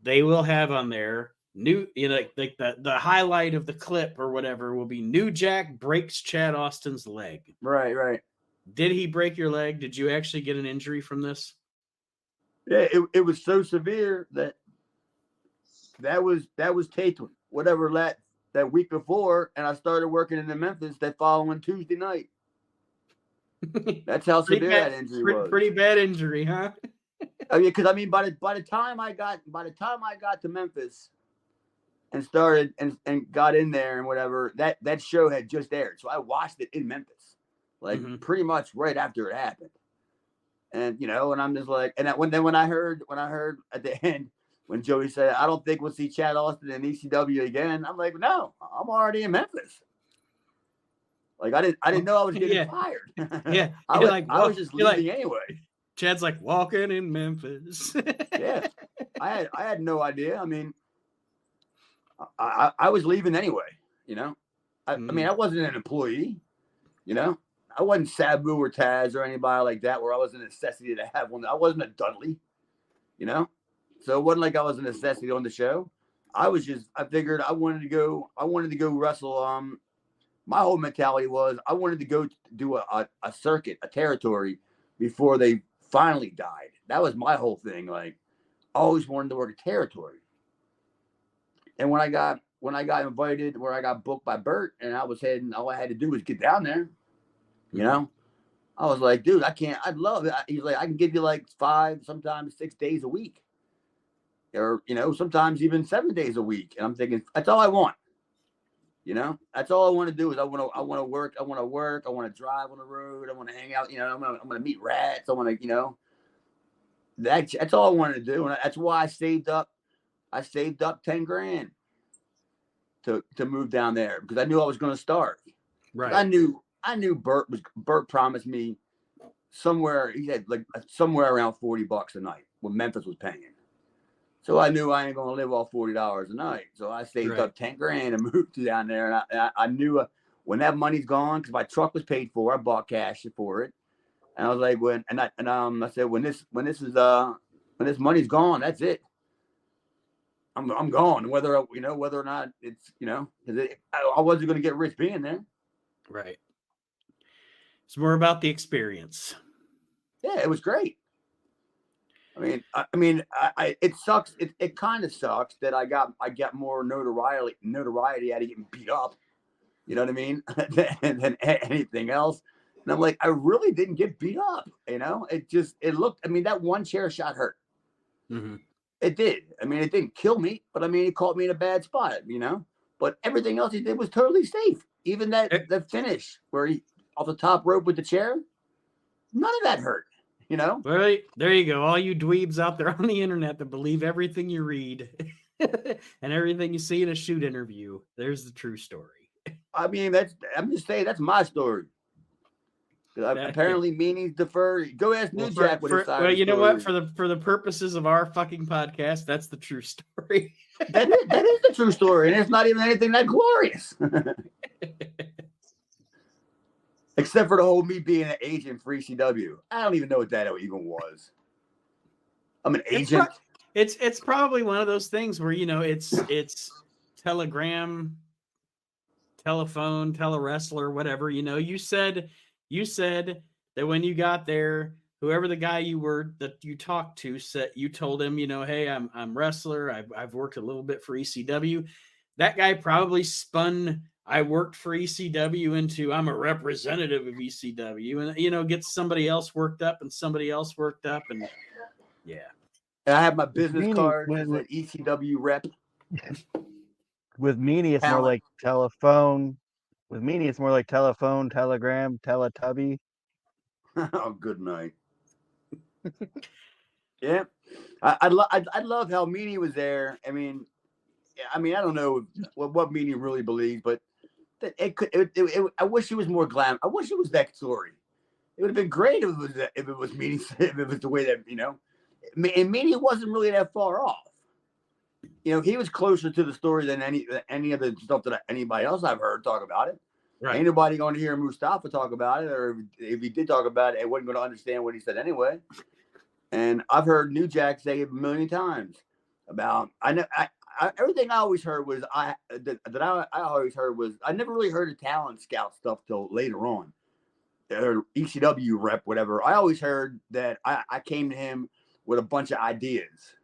Speaker 1: they will have on there new, like the highlight of the clip or whatever will be New Jack breaks Chad Austin's leg.
Speaker 3: Right.
Speaker 1: Did he break your leg? Did you actually get an injury from this?
Speaker 3: Yeah, it was so severe that was taken whatever that week before, and I started working in Memphis that following Tuesday night. That's how severe that injury was.
Speaker 1: Pretty bad injury, huh?
Speaker 3: I mean, because by the time I got to Memphis and started and got in there and whatever, that show had just aired, so I watched it in Memphis, like pretty much right after it happened. And and I'm just like, and when I heard at the end when Joey said, "I don't think we'll see Chad Austin in ECW again," I'm like, "No, I'm already in Memphis." Like I didn't know I was getting fired.
Speaker 1: Yeah,
Speaker 3: I was just leaving anyway.
Speaker 1: Chad's like walking in Memphis.
Speaker 3: Yeah, I had no idea. I mean, I was leaving anyway. I mean, I wasn't an employee. I wasn't Sabu or Taz or anybody like that where I was a necessity to have one. I wasn't a Dudley, so it wasn't like I was a necessity on the show. I figured I wanted to go wrestle. My whole mentality was I wanted to go do a circuit, a territory before they finally died. That was my whole thing. Like, I always wanted to work a territory. And when I got invited, where I got booked by Bert and I was heading, all I had to do was get down there. I was like, dude, I'd love it. He's like, I can give you like 5, sometimes 6 days a week. Or, sometimes even 7 days a week. And I'm thinking, that's all I want. That's all I want to do is I want to work. I want to drive on the road. I want to hang out. I'm going to meet rats. I want to, that's all I wanted to do. And that's why I saved up 10 grand to move down there, because I knew I was going to start.
Speaker 1: Right.
Speaker 3: I knew Bert promised me somewhere. He said like somewhere around $40 a night when Memphis was paying. So I knew I ain't going to live off $40 a night. So I saved up 10 grand and moved down there. And I knew when that money's gone, because my truck was paid for, I bought cash for it. And I was like, I said, when this money's gone, that's it. I'm gone. Whether or not it's, I wasn't going to get rich being there.
Speaker 1: Right. It's more about the experience.
Speaker 3: Yeah, it was great. I mean, it sucks. It kind of sucks that I got more notoriety out of getting beat up. You know what I mean? than anything else. And I'm like, I really didn't get beat up. It looked. I mean, that one chair shot hurt.
Speaker 1: Mm-hmm.
Speaker 3: It did. I mean, it didn't kill me, but I mean, it caught me in a bad spot. But everything else he did was totally safe. Even that finish where he off the top rope with the chair, none of that hurt.
Speaker 1: Well, there you go. All you dweebs out there on the internet that believe everything you read and everything you see in a shoot interview. There's the true story.
Speaker 3: I mean, I'm just saying that's my story. Apparently, meanings defer. Go ask New Jack what his side.
Speaker 1: Well, you know what? For the purposes of our fucking podcast, that's the true story.
Speaker 3: that is the true story, and it's not even anything that glorious. Except for the whole me being an agent for ECW. I don't even know what that even was. I'm an agent.
Speaker 1: It's probably one of those things where, it's telegram, telephone, telewrestler, whatever. You said that when you got there, whoever the guy that you talked to said, you told him, hey, I'm wrestler. I've worked a little bit for ECW. That guy probably spun I worked for ECW into I'm a representative of ECW, and gets somebody else worked up and somebody else worked up, and yeah.
Speaker 3: And I have my business card as an ECW rep.
Speaker 2: With Meanie, it's more like telephone. With Meanie, it's more like telephone, telegram, Teletubby.
Speaker 3: Oh, good night. Yeah, I love how Meanie was there. I mean, I don't know what Meanie really believes, but I wish it was more glam. I wish it was that story. It would have been great if it was Meanie, if it was the way that and Meanie wasn't really that far off. he was closer to the story than any of the stuff that anybody else I've heard talk about it.
Speaker 1: Right.
Speaker 3: Ain't nobody going to hear Mustafa talk about it, or if he did talk about it, it wasn't going to understand what he said anyway. And I've heard New Jack say it a million times about. Everything I always heard was I always heard was I never really heard of talent scout stuff till later on, or ECW rep, whatever. I always heard that I came to him with a bunch of ideas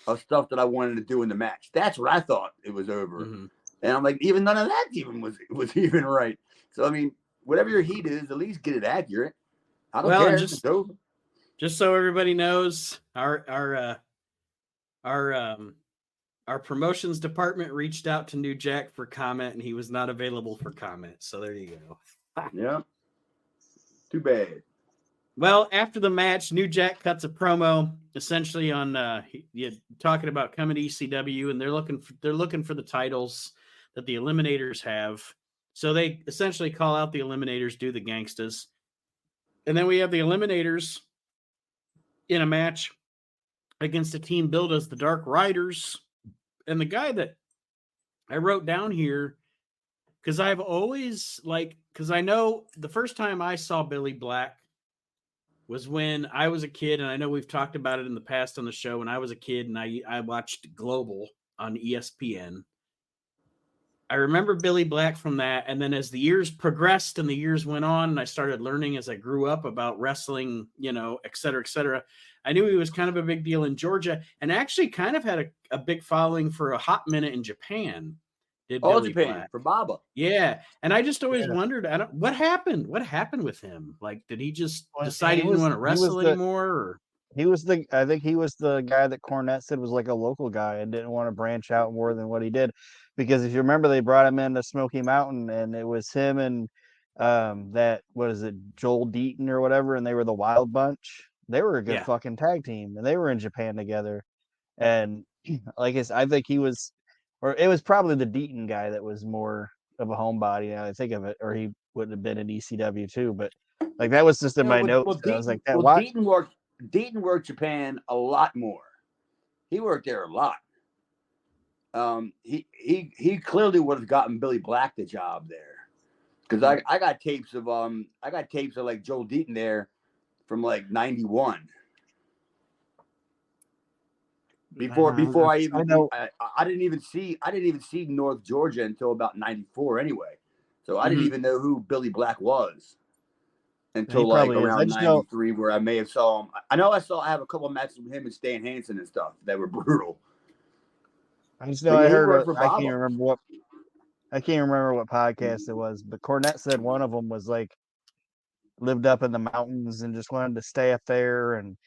Speaker 3: of stuff that I wanted to do in the match. That's what I thought it was over.
Speaker 1: Mm-hmm.
Speaker 3: And I'm like, even none of that even was even right. So I mean, whatever your heat is, at least get it accurate. I don't care. It's over.
Speaker 1: Just so everybody knows, our promotions department reached out to New Jack for comment, and he was not available for comment. So there you go.
Speaker 3: Yeah. Too bad.
Speaker 1: Well, after the match, New Jack cuts a promo essentially on talking about coming to ECW, and they're looking for the titles that the Eliminators have. So they essentially call out the Eliminators, do the Gangstas, and then we have the Eliminators in a match against a team billed as the Dark Riders. And the guy that I wrote down here, because I've always because I know the first time I saw Billy Black was when I was a kid, and I know we've talked about it in the past on the show. When I was a kid and I watched Global on ESPN, I remember Billy Black from that. And then as the years progressed and the years went on, and I started learning as I grew up about wrestling, et cetera, I knew he was kind of a big deal in Georgia and actually kind of had a big following for a hot minute in Japan.
Speaker 3: Billy Japan, Black for Baba.
Speaker 1: Yeah. And I just always wondered, what happened? What happened with him? Like, did he just decide he didn't want to wrestle anymore? Or?
Speaker 2: I think he was the guy that Cornette said was like a local guy and didn't want to branch out more than what he did. Because if you remember, they brought him into Smoky Mountain, and it was him and Joel Deaton or whatever, and they were the Wild Bunch. They were a good fucking tag team, and they were in Japan together. And like I think he was, or it was probably the Deaton guy that was more of a homebody. Now I think of it, or he would have been in ECW too. But like that was just in my notes.
Speaker 3: Well, Deaton,
Speaker 2: I was like,
Speaker 3: Deaton worked Japan a lot more. He worked there a lot. He clearly would have gotten Billy Black the job there, because I got tapes of like Joel Deaton there from like '91. Before I didn't even see North Georgia until about '94 anyway. So I didn't even know who Billy Black was until like around '93, where I may have saw him. I have a couple of matches with him and Stan Hansen and stuff that were brutal.
Speaker 2: I just know I can't remember what podcast it was, but Cornette said one of them was like lived up in the mountains and just wanted to stay up there and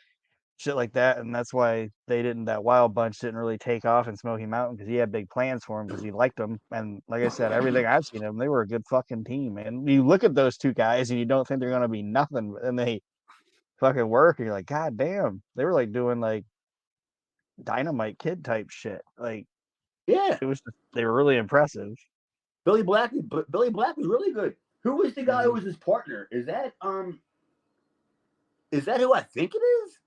Speaker 2: shit like that, and that's why that Wild Bunch didn't really take off in Smoky Mountain, because he had big plans for him because he liked them. And like I said, everything I've seen them, they were a good fucking team. And you look at those two guys and you don't think they're gonna be nothing, and they fucking work, and you're like, God damn, they were like doing like Dynamite Kid type shit. Like,
Speaker 3: yeah,
Speaker 2: they were really impressive.
Speaker 3: Billy Black was really good. Who was the guy who was his partner? Is that who I think it is?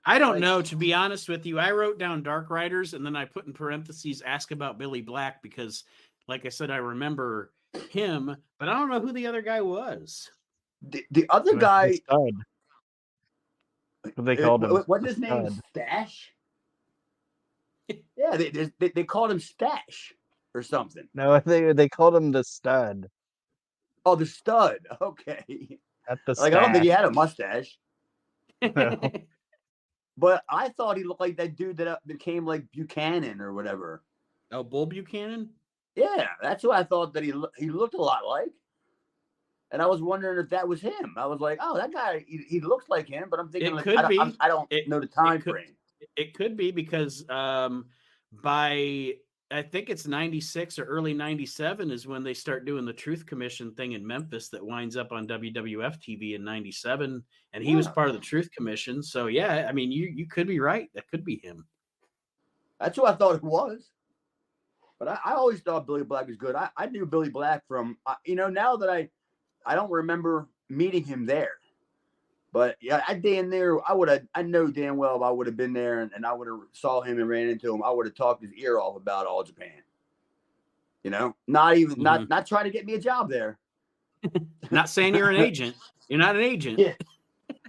Speaker 1: I don't know, to be honest with you. I wrote down Dark Riders, and then I put in parentheses, ask about Billy Black, because like I said, I remember him, but I don't know who the other guy was.
Speaker 3: The other guy,
Speaker 2: they called him.
Speaker 3: What's his name? Stash. Yeah, they called him Stash or something.
Speaker 2: No, they called him the Stud.
Speaker 3: Oh, the Stud. Okay.
Speaker 2: At the
Speaker 3: I don't think he had a mustache.
Speaker 2: No.
Speaker 3: But I thought he looked like that dude that became like Buchanan or whatever.
Speaker 1: Oh, Bull Buchanan?
Speaker 3: Yeah, that's who I thought that he looked a lot like. And I was wondering if that was him. I was like, oh, that guy, he looks like him, but I'm thinking, I don't know the time frame.
Speaker 1: It could be because by, I think it's 96 or early 97 is when they start doing the Truth Commission thing in Memphis that winds up on WWF TV in 97. And he was part of the Truth Commission. So, yeah, I mean, you could be right. That could be him.
Speaker 3: That's who I thought it was. But I always thought Billy Black was good. I knew Billy Black from, now that I don't remember meeting him there. But yeah, I know damn well if I would have been there and I would have saw him and ran into him, I would have talked his ear off about All Japan. You know, not trying to get me a job there.
Speaker 1: Not saying you're an agent. You're not an agent.
Speaker 3: Yeah.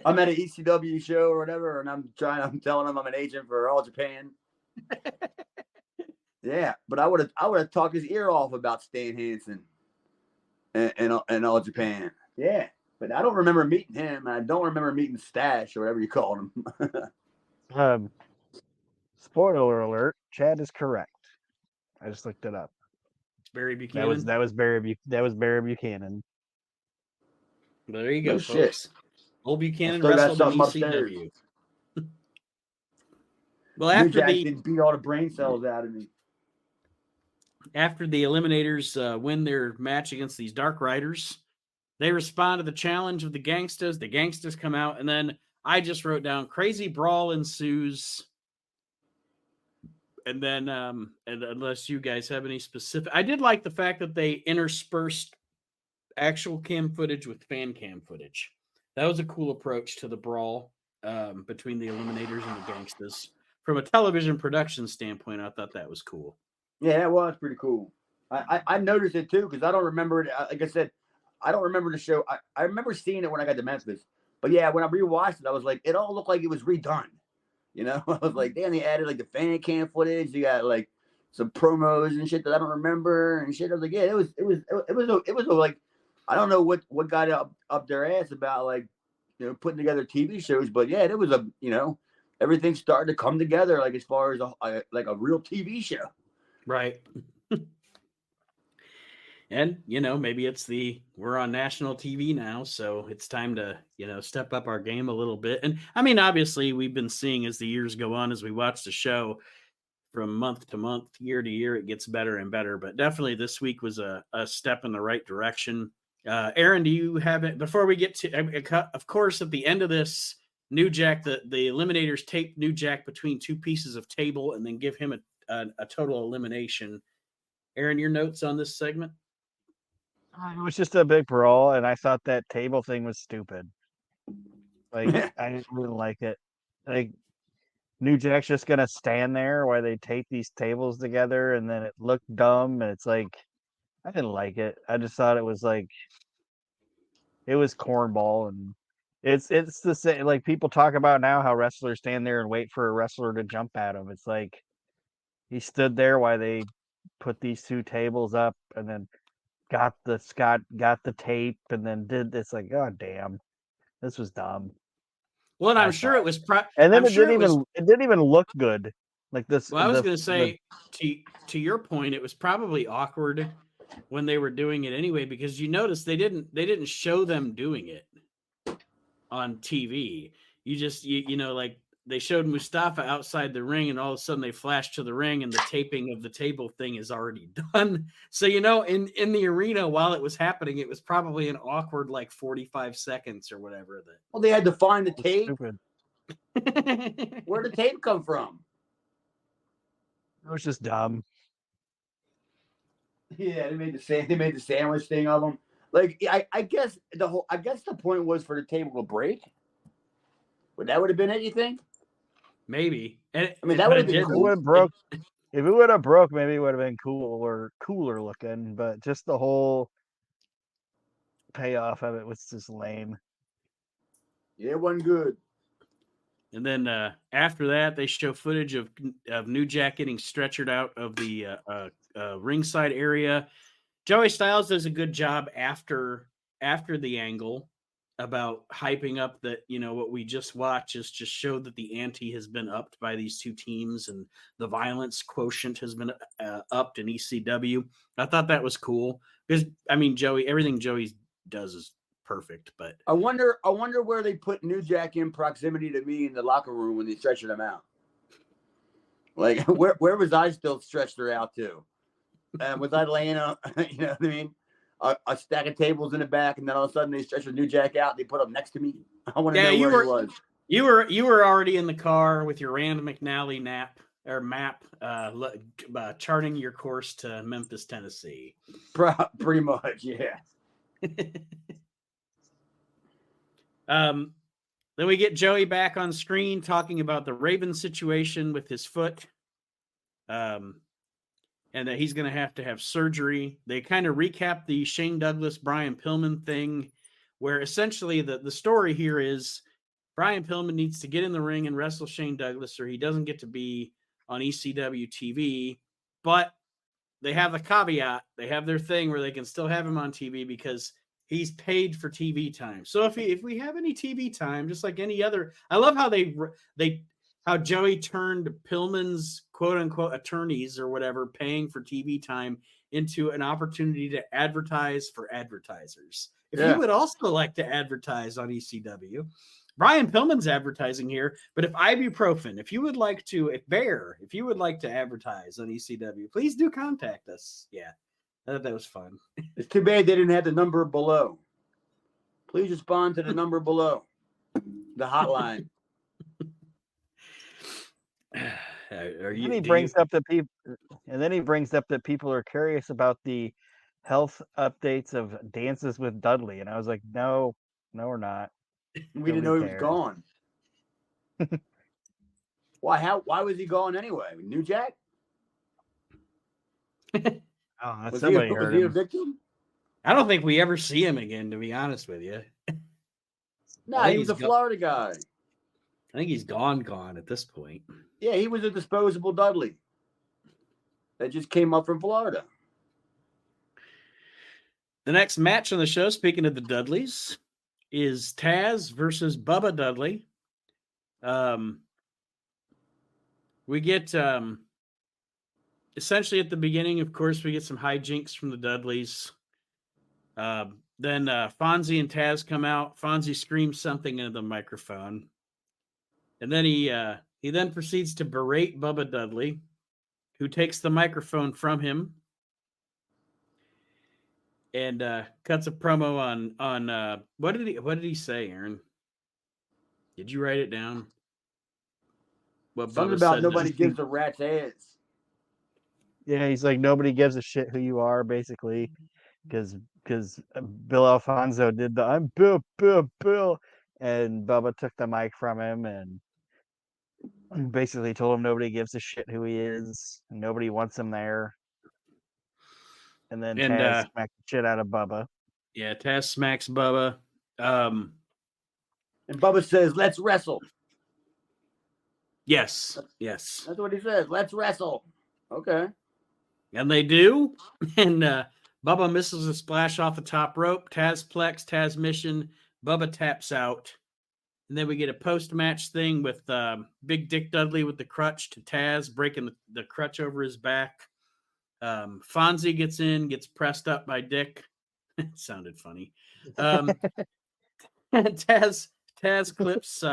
Speaker 3: I'm at an ECW show or whatever, and I'm telling them I'm an agent for All Japan. Yeah, but I would have talked his ear off about Stan Hansen and All Japan. Yeah, but I don't remember meeting him. I don't remember meeting Stash or whatever you called him.
Speaker 2: Spoiler alert: Chad is correct. I just looked it up.
Speaker 1: Barry Buchanan.
Speaker 2: That was Barry Buchanan.
Speaker 1: There you go,
Speaker 3: No
Speaker 1: folks.
Speaker 3: shit.
Speaker 1: Old Buchanan
Speaker 3: Still got
Speaker 1: wrestled in
Speaker 3: something upstairs.
Speaker 1: ECW. Well,
Speaker 3: New
Speaker 1: after
Speaker 3: Jack
Speaker 1: the
Speaker 3: didn't beat all the brain cells out of me.
Speaker 1: after the Eliminators win their match against these Dark Riders, they respond to the challenge of the Gangstas. The Gangstas come out, and then I just wrote down crazy brawl ensues. And then, and unless you guys have any specific, I did like the fact that they interspersed actual cam footage with fan cam footage. That was a cool approach to the brawl between the Eliminators and the Gangstas. From a television production standpoint, I thought that was cool.
Speaker 3: Yeah, that was pretty cool. I noticed it too because I don't remember it. Like I said, I don't remember the show. I remember seeing it when I got to Memphis. But yeah, when I rewatched it, I was like, it all looked like it was redone. You know, I was like, damn, they added like the fan cam footage. You got like some promos and shit that I don't remember and shit. I was like, yeah, it was like, I don't know what got up their ass about like, you know, putting together TV shows, but yeah, it was everything started to come together like as far as a real TV show.
Speaker 1: Right. And, you know, maybe we're on national TV now, so it's time to, you know, step up our game a little bit. And I mean, obviously we've been seeing as the years go on, as we watch the show from month to month, year to year, it gets better and better, but definitely this week was a step in the right direction. Aaron, do you have it before we get to, of course, at the end of this, New Jack, the Eliminators tape New Jack between two pieces of table and then give him a total elimination. Aaron, your notes on this segment?
Speaker 2: It was just a big brawl, and I thought that table thing was stupid. Like, I didn't really like it. Like, New Jack's just gonna stand there while they tape these tables together, and then it looked dumb, and it's like, I didn't like it. I just thought it was like, it was cornball, and it's the same. Like, people talk about now how wrestlers stand there and wait for a wrestler to jump at them. It's like, he stood there while they put these two tables up, and then got the tape and then did this. Like, god damn, this was dumb.
Speaker 1: Well, and I'm sure it was
Speaker 2: and then it didn't even look good like this.
Speaker 1: Well, I was going to say to your point, it was probably awkward when they were doing it anyway, because you notice they didn't show them doing it on TV. You just you know, like they showed Mustafa outside the ring, and all of a sudden they flash to the ring, and the taping of the table thing is already done. So, you know, in the arena while it was happening, it was probably an awkward like 45 seconds or whatever.
Speaker 3: Well, they had to find the tape.
Speaker 2: Stupid.
Speaker 3: Where'd the tape come from?
Speaker 2: It was just dumb.
Speaker 3: Yeah, they made the sandwich thing of them. Like, I guess the point was for the table to break. Would have been it, you think?
Speaker 1: Maybe. And
Speaker 3: I mean, that would have been cool.
Speaker 2: If it would have broke, maybe it would have been cooler looking, but just the whole payoff of it was just lame.
Speaker 3: Yeah, it wasn't good.
Speaker 1: And then after that, they show footage of New Jack getting stretchered out of the ringside area. Joey Styles does a good job after the angle about hyping up that, you know, what we just watched is just showed that the ante has been upped by these two teams and the violence quotient has been upped in ECW. I thought that was cool because, I mean, everything Joey does is perfect, but
Speaker 3: I wonder where they put New Jack in proximity to me in the locker room when they stretched him out. Like, where was I still stretched her out to? Was I laying on, you know what I mean? A stack of tables in the back, and then all of a sudden they stretch the New Jack out and they put him next to me. I want to know where he was.
Speaker 1: You were already in the car with your Rand McNally map, charting your course to Memphis, Tennessee.
Speaker 3: Pretty much, yeah.
Speaker 1: Then we get Joey back on screen talking about the Raven situation with his foot. And that he's going to have surgery. They kind of recap the Shane Douglas, Brian Pillman thing, where essentially the story here is Brian Pillman needs to get in the ring and wrestle Shane Douglas, or he doesn't get to be on ECW TV. But they have the caveat. They have their thing where they can still have him on TV because he's paid for TV time. So if we have any TV time, just like any other, I love how how Joey turned Pillman's quote unquote attorneys or whatever paying for TV time into an opportunity to advertise for advertisers. If you would also like to advertise on ECW, Brian Pillman's advertising here, but if ibuprofen, if you would like to advertise on ECW, please do contact us. Yeah, that was fun.
Speaker 3: It's too bad they didn't have the number below. Please respond to the number below, the hotline.
Speaker 2: And he brings up that people are curious about the health updates of Dances with Dudley, and I was like, no, we're not.
Speaker 3: We didn't know he was gone. Why was he gone anyway? New Jack?
Speaker 2: Was he a
Speaker 3: victim?
Speaker 1: I don't think we ever see him again, to be honest with you.
Speaker 3: No, he was a Florida guy.
Speaker 1: I think he's gone at this point.
Speaker 3: Yeah, he was a disposable Dudley that just came up from Florida.
Speaker 1: The next match on the show, speaking of the Dudleys, is Taz versus Bubba Dudley. We get essentially at the beginning, of course, we get some hijinks from the Dudleys. Then Fonzie and Taz come out. Fonzie screams something into the microphone. And then he then proceeds to berate Bubba Dudley, who takes the microphone from him and cuts a promo on what did he say, Aaron? Did you write it down? What
Speaker 3: Something about nobody gives a rat's ass.
Speaker 2: Yeah, he's like, nobody gives a shit who you are, basically, because Bill Alfonso did the I'm Bill, and Bubba took the mic from him and basically told him nobody gives a shit who he is, and nobody wants him there. And then Taz smacked the shit out of Bubba.
Speaker 1: Yeah, Taz smacks Bubba.
Speaker 3: And Bubba says, "Let's wrestle."
Speaker 1: Yes.
Speaker 3: That's what he says. Let's wrestle. Okay.
Speaker 1: And they do. And Bubba misses a splash off the top rope. Tazplex, Taz mission. Bubba taps out. And then we get a post-match thing with Big Dick Dudley with the crutch to Taz, breaking the crutch over his back. Fonzie gets in, gets pressed up by Dick. It sounded funny. Taz clips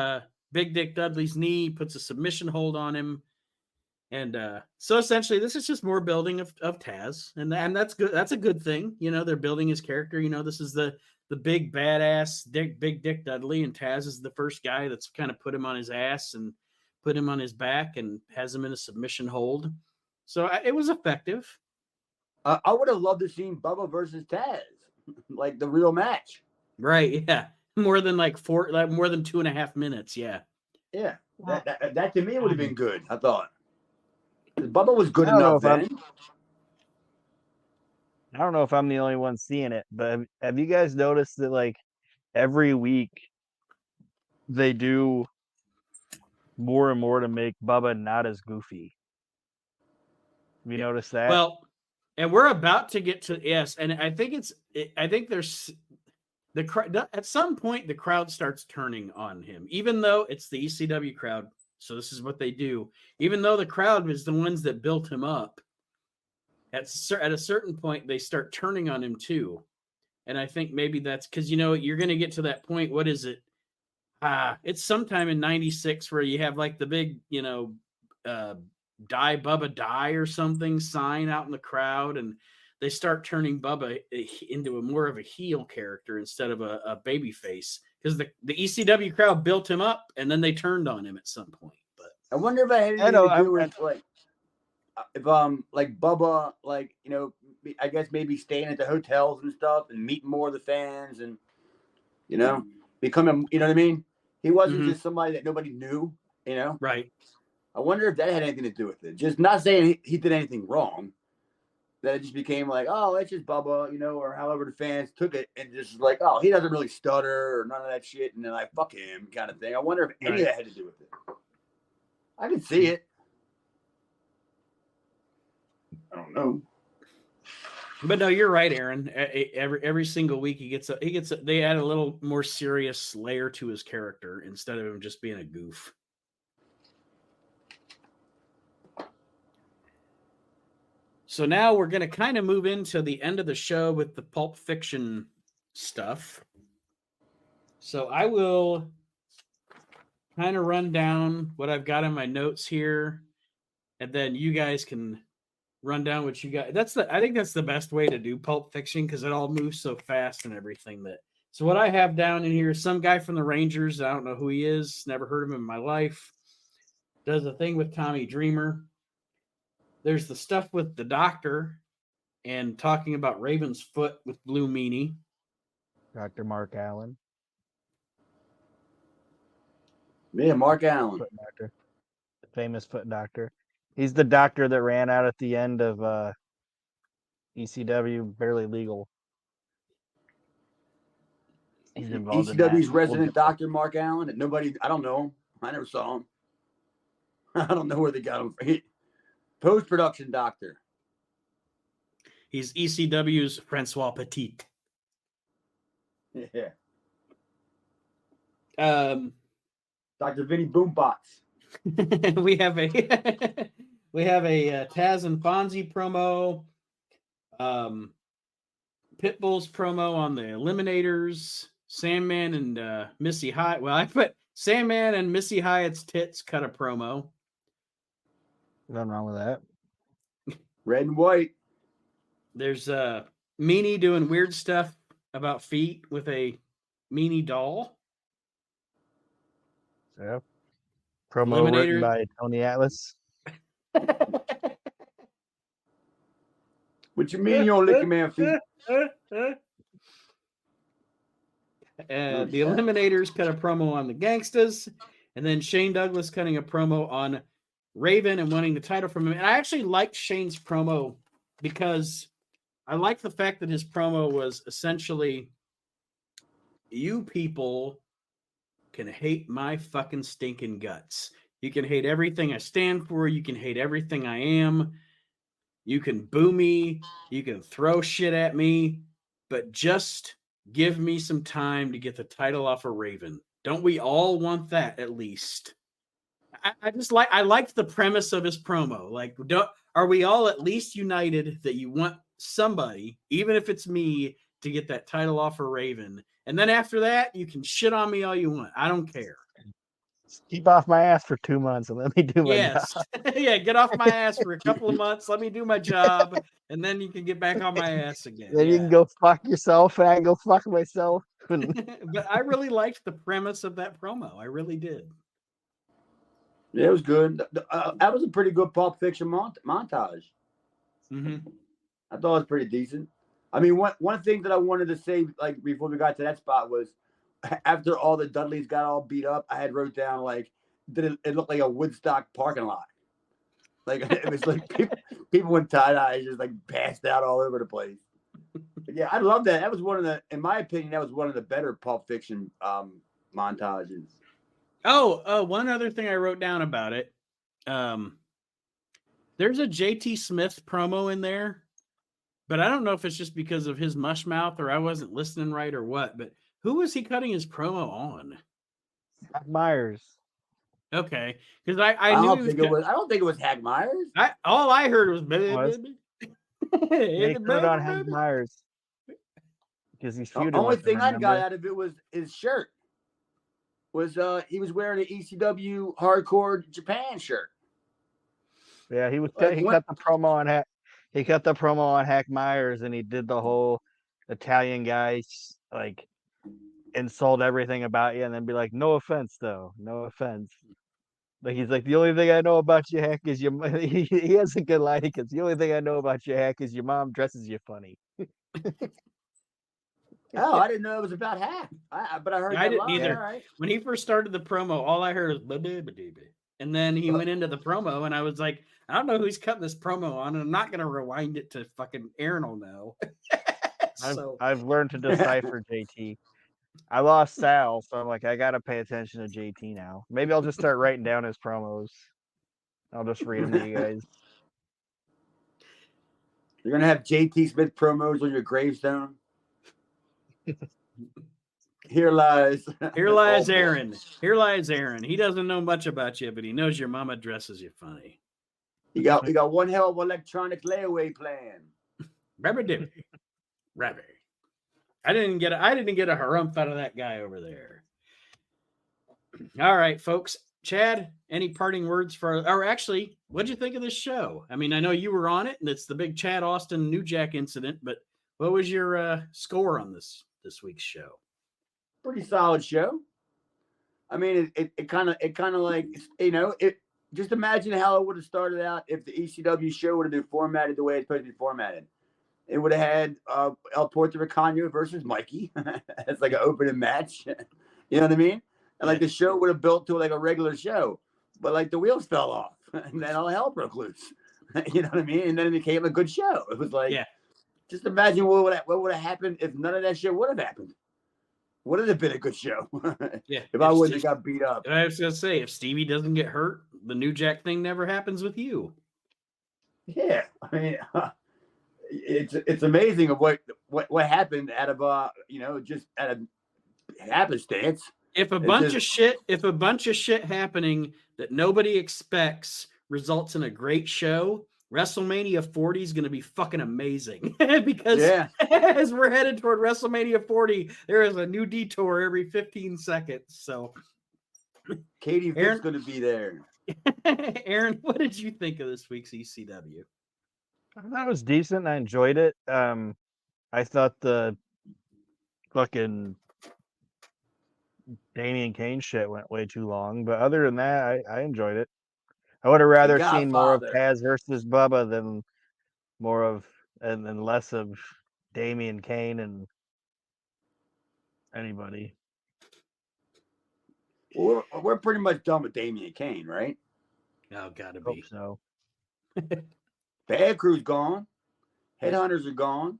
Speaker 1: Big Dick Dudley's knee, puts a submission hold on him. And so essentially this is just more building of Taz. And that's good. That's a good thing. You know, they're building his character. You know, this is the big badass Big Dick Dudley, and Taz is the first guy that's kind of put him on his ass and put him on his back and has him in a submission hold. So it was effective.
Speaker 3: I would have loved to see Bubba versus Taz, like the real match.
Speaker 1: Right? Yeah, more than more than 2.5 minutes. Yeah.
Speaker 3: Yeah, that to me would have been good. I thought Bubba was good enough then.
Speaker 2: I don't know if I'm the only one seeing it, but have you guys noticed that like every week they do more and more to make Bubba not as goofy? Have you noticed that?
Speaker 1: Well, and we're about to get to yes, and I think there's at some point the crowd starts turning on him, even though it's the ECW crowd. So this is what they do. Even though the crowd was the ones that built him up, at a certain point they start turning on him too. And I think maybe that's because, you know, you're going to get to that point. What is it? It's sometime in 96 where you have like the big, you know, die Bubba die or something sign out in the crowd, and they start turning Bubba into more of a heel character instead of a baby face, because the ECW crowd built him up and then they turned on him at some point. But
Speaker 3: I wonder if I had anything to do with like Bubba, like, you know, I guess maybe staying at the hotels and stuff and meeting more of the fans and, you know, becoming, you know what I mean? He wasn't
Speaker 1: Mhm.
Speaker 3: just somebody that nobody knew, you know?
Speaker 1: Right.
Speaker 3: I wonder if that had anything to do with it. Just not saying he did anything wrong. That it just became like, oh, it's just Bubba, you know, or however the fans took it and just like, oh, he doesn't really stutter or none of that shit. And then like, fuck him kind of thing. I wonder if any of that had to do with it. I can see it. I don't know.
Speaker 1: But no, you're right, Aaron. Every single week he gets they add a little more serious layer to his character instead of him just being a goof. So now we're going to kind of move into the end of the show with the Pulp Fiction stuff. So I will kind of run down what I've got in my notes here, and then you guys can run down what you got. I think that's the best way to do Pulp Fiction because it all moves so fast and everything. So what I have down in here is some guy from the Rangers. I don't know who he is. Never heard of him in my life. Does a thing with Tommy Dreamer. There's the stuff with the doctor and talking about Raven's foot with Blue Meanie.
Speaker 2: Dr. Mark Allen.
Speaker 3: Yeah, Mark Allen.
Speaker 2: Foot doctor. The famous foot doctor. He's the doctor that ran out at the end of ECW, Barely Legal. He's involved in that.
Speaker 3: ECW's resident doctor, Mark Allen. And nobody, I don't know him. I never saw him. I don't know where they got him from. Post-production doctor.
Speaker 1: He's ECW's Francois Petit.
Speaker 3: Yeah.
Speaker 1: Dr.
Speaker 3: Vinny Boombox.
Speaker 1: we have a Taz and Fonzie promo, Pitbull's promo on the Eliminators, Sandman and Missy Hyatt. Well, I put Sandman and Missy Hyatt's tits cut a promo.
Speaker 2: Nothing wrong with that.
Speaker 3: Red and white.
Speaker 1: There's Meanie doing weird stuff about feet with a Meanie doll.
Speaker 2: Yeah. Promo written by Tony Atlas.
Speaker 3: What you mean you don't lick your man feet?
Speaker 1: The Eliminators cut a promo on the Gangstas, and then Shane Douglas cutting a promo on Raven and winning the title from him. And I actually liked Shane's promo because I like the fact that his promo was essentially, you people can hate my fucking stinking guts. You can hate everything I stand for. You can hate everything I am. You can boo me. You can throw shit at me. But just give me some time to get the title off of Raven. Don't we all want that at least? I liked the premise of his promo. Like, are we all at least united that you want somebody, even if it's me, to get that title off of Raven? And then after that, you can shit on me all you want. I don't care.
Speaker 2: Keep off my ass for 2 months and let me do my job.
Speaker 1: Yeah, get off my ass for a couple of months. Let me do my job, and then you can get back on my ass again.
Speaker 2: Then you can go fuck yourself, and I can go fuck myself.
Speaker 1: But I really liked the premise of that promo. I really did.
Speaker 3: Yeah, it was good. That was a pretty good Pulp Fiction montage.
Speaker 1: Mm-hmm.
Speaker 3: I thought it was pretty decent. I mean, one thing that I wanted to say, like before we got to that spot, was after all the Dudleys got all beat up, I had wrote down like it looked like a Woodstock parking lot. Like it was like people in tie-dyes just like passed out all over the place. But yeah, I love that. That was in my opinion, that was one of the better Pulp Fiction montages.
Speaker 1: Oh, one other thing I wrote down about it. There's a JT Smith promo in there, but I don't know if it's just because of his mush mouth or I wasn't listening right or what, but who was he cutting his promo on?
Speaker 2: Hack Myers.
Speaker 1: Okay, because I knew
Speaker 3: I don't think it was Hack Myers.
Speaker 1: All I heard was
Speaker 2: They put it on Hack Myers because he's feuding.
Speaker 3: The only thing I got out of it was his shirt. He was wearing an ECW Hardcore Japan shirt.
Speaker 2: Yeah, he cut the promo on Hack. He cut the promo on Hack Myers, and he did the whole Italian guys like insult everything about you, and then be like, "No offense, though, no offense." Like he's like, the only thing I know about you, Hack, is your. He has a good line because the only thing I know about you, Hack, is your mom dresses you funny.
Speaker 3: Oh, I didn't know it was about half. But I heard
Speaker 1: I
Speaker 3: that
Speaker 1: didn't
Speaker 3: line.
Speaker 1: either.
Speaker 3: All right.
Speaker 1: When he first started the promo, all I heard was ba-da-ba-dee-ba. And then he went into the promo, and I was like, I don't know who he's cutting this promo on, and I'm not going to rewind it to fucking Aaron will know. So
Speaker 2: I've learned to decipher JT. I lost Sal, so I'm like, I gotta pay attention to JT now. Maybe I'll just start writing down his promos. I'll just read them to you guys.
Speaker 3: You're gonna have JT Smith promos on your gravestone. Here lies
Speaker 1: Aaron. Here lies Aaron. He doesn't know much about you, but he knows your mama dresses you funny.
Speaker 3: You got one hell of electronic layaway plan.
Speaker 1: Rabbi. I didn't get a harumph out of that guy over there. All right, folks. Chad, any parting words or actually, what'd you think of this show? I mean, I know you were on it, and it's the big Chad Austin New Jack incident, but what was your score on this week's show?
Speaker 3: Pretty solid show. I mean, it kind of like, just imagine how it would have started out if the ECW show would have been formatted the way it's supposed to be formatted. It would have had El Puerto Ricano versus Mikey as like an opening match. You know what I mean? And like the show would have built to like a regular show, but like the wheels fell off and then all hell broke loose. You know what I mean? And then it became a good show. It was like, just imagine what would have happened if none of that shit would have happened. Would it have been a good show? If I wouldn't have got beat up.
Speaker 1: I was gonna say, if Stevie doesn't get hurt, the New Jack thing never happens with you.
Speaker 3: Yeah, I mean, it's amazing of what happened out of just out of happenstance.
Speaker 1: If a bunch of shit happening that nobody expects results in a great show, WrestleMania 40 is going to be fucking amazing because as we're headed toward WrestleMania 40, there is a new detour every 15 seconds. So
Speaker 3: Katie Vick's going to be there.
Speaker 1: Aaron, what did you think of this week's ECW?
Speaker 2: I thought it was decent. I enjoyed it. I thought the fucking Damian Kane shit went way too long, but other than that, I enjoyed it. I would have rather seen more of Taz versus Bubba than less of Damian Kane and anybody.
Speaker 3: Well, we're pretty much done with Damian Kane, right?
Speaker 1: Oh, gotta
Speaker 2: Hope
Speaker 1: be.
Speaker 2: so.
Speaker 3: Bad Crew's gone. Headhunters are gone.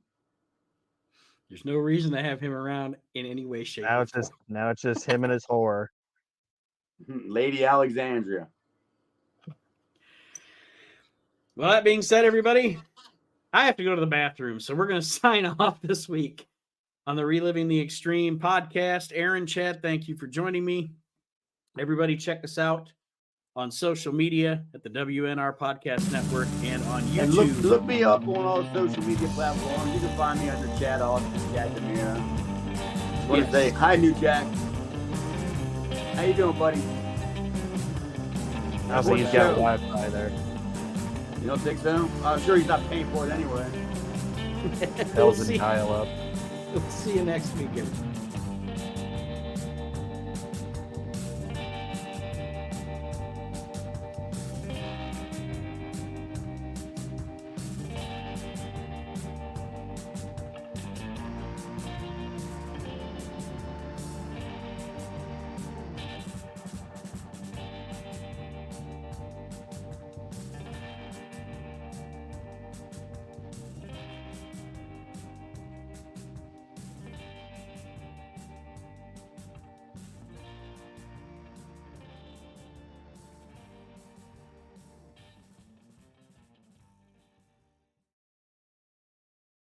Speaker 1: There's no reason to have him around in any way, shape, or form.
Speaker 2: Now it's just him and his whore.
Speaker 3: Lady Alexandria.
Speaker 1: Well, that being said, everybody, I have to go to the bathroom, so we're going to sign off this week on the Reliving the Extreme podcast. Aaron, Chad, thank you for joining me. Everybody, check us out on social media at the WNR Podcast Network and on YouTube.
Speaker 3: And look me up on all social media platforms. You can find me under Chad Austin, Chad Demira. What to say? Hi, New Jack. How you doing, buddy?
Speaker 2: I think he's got Wi-Fi there.
Speaker 3: You don't think so? I'm sure he's not paying for it anyway.
Speaker 2: That was a dial-up.
Speaker 1: We'll see you next week, everybody.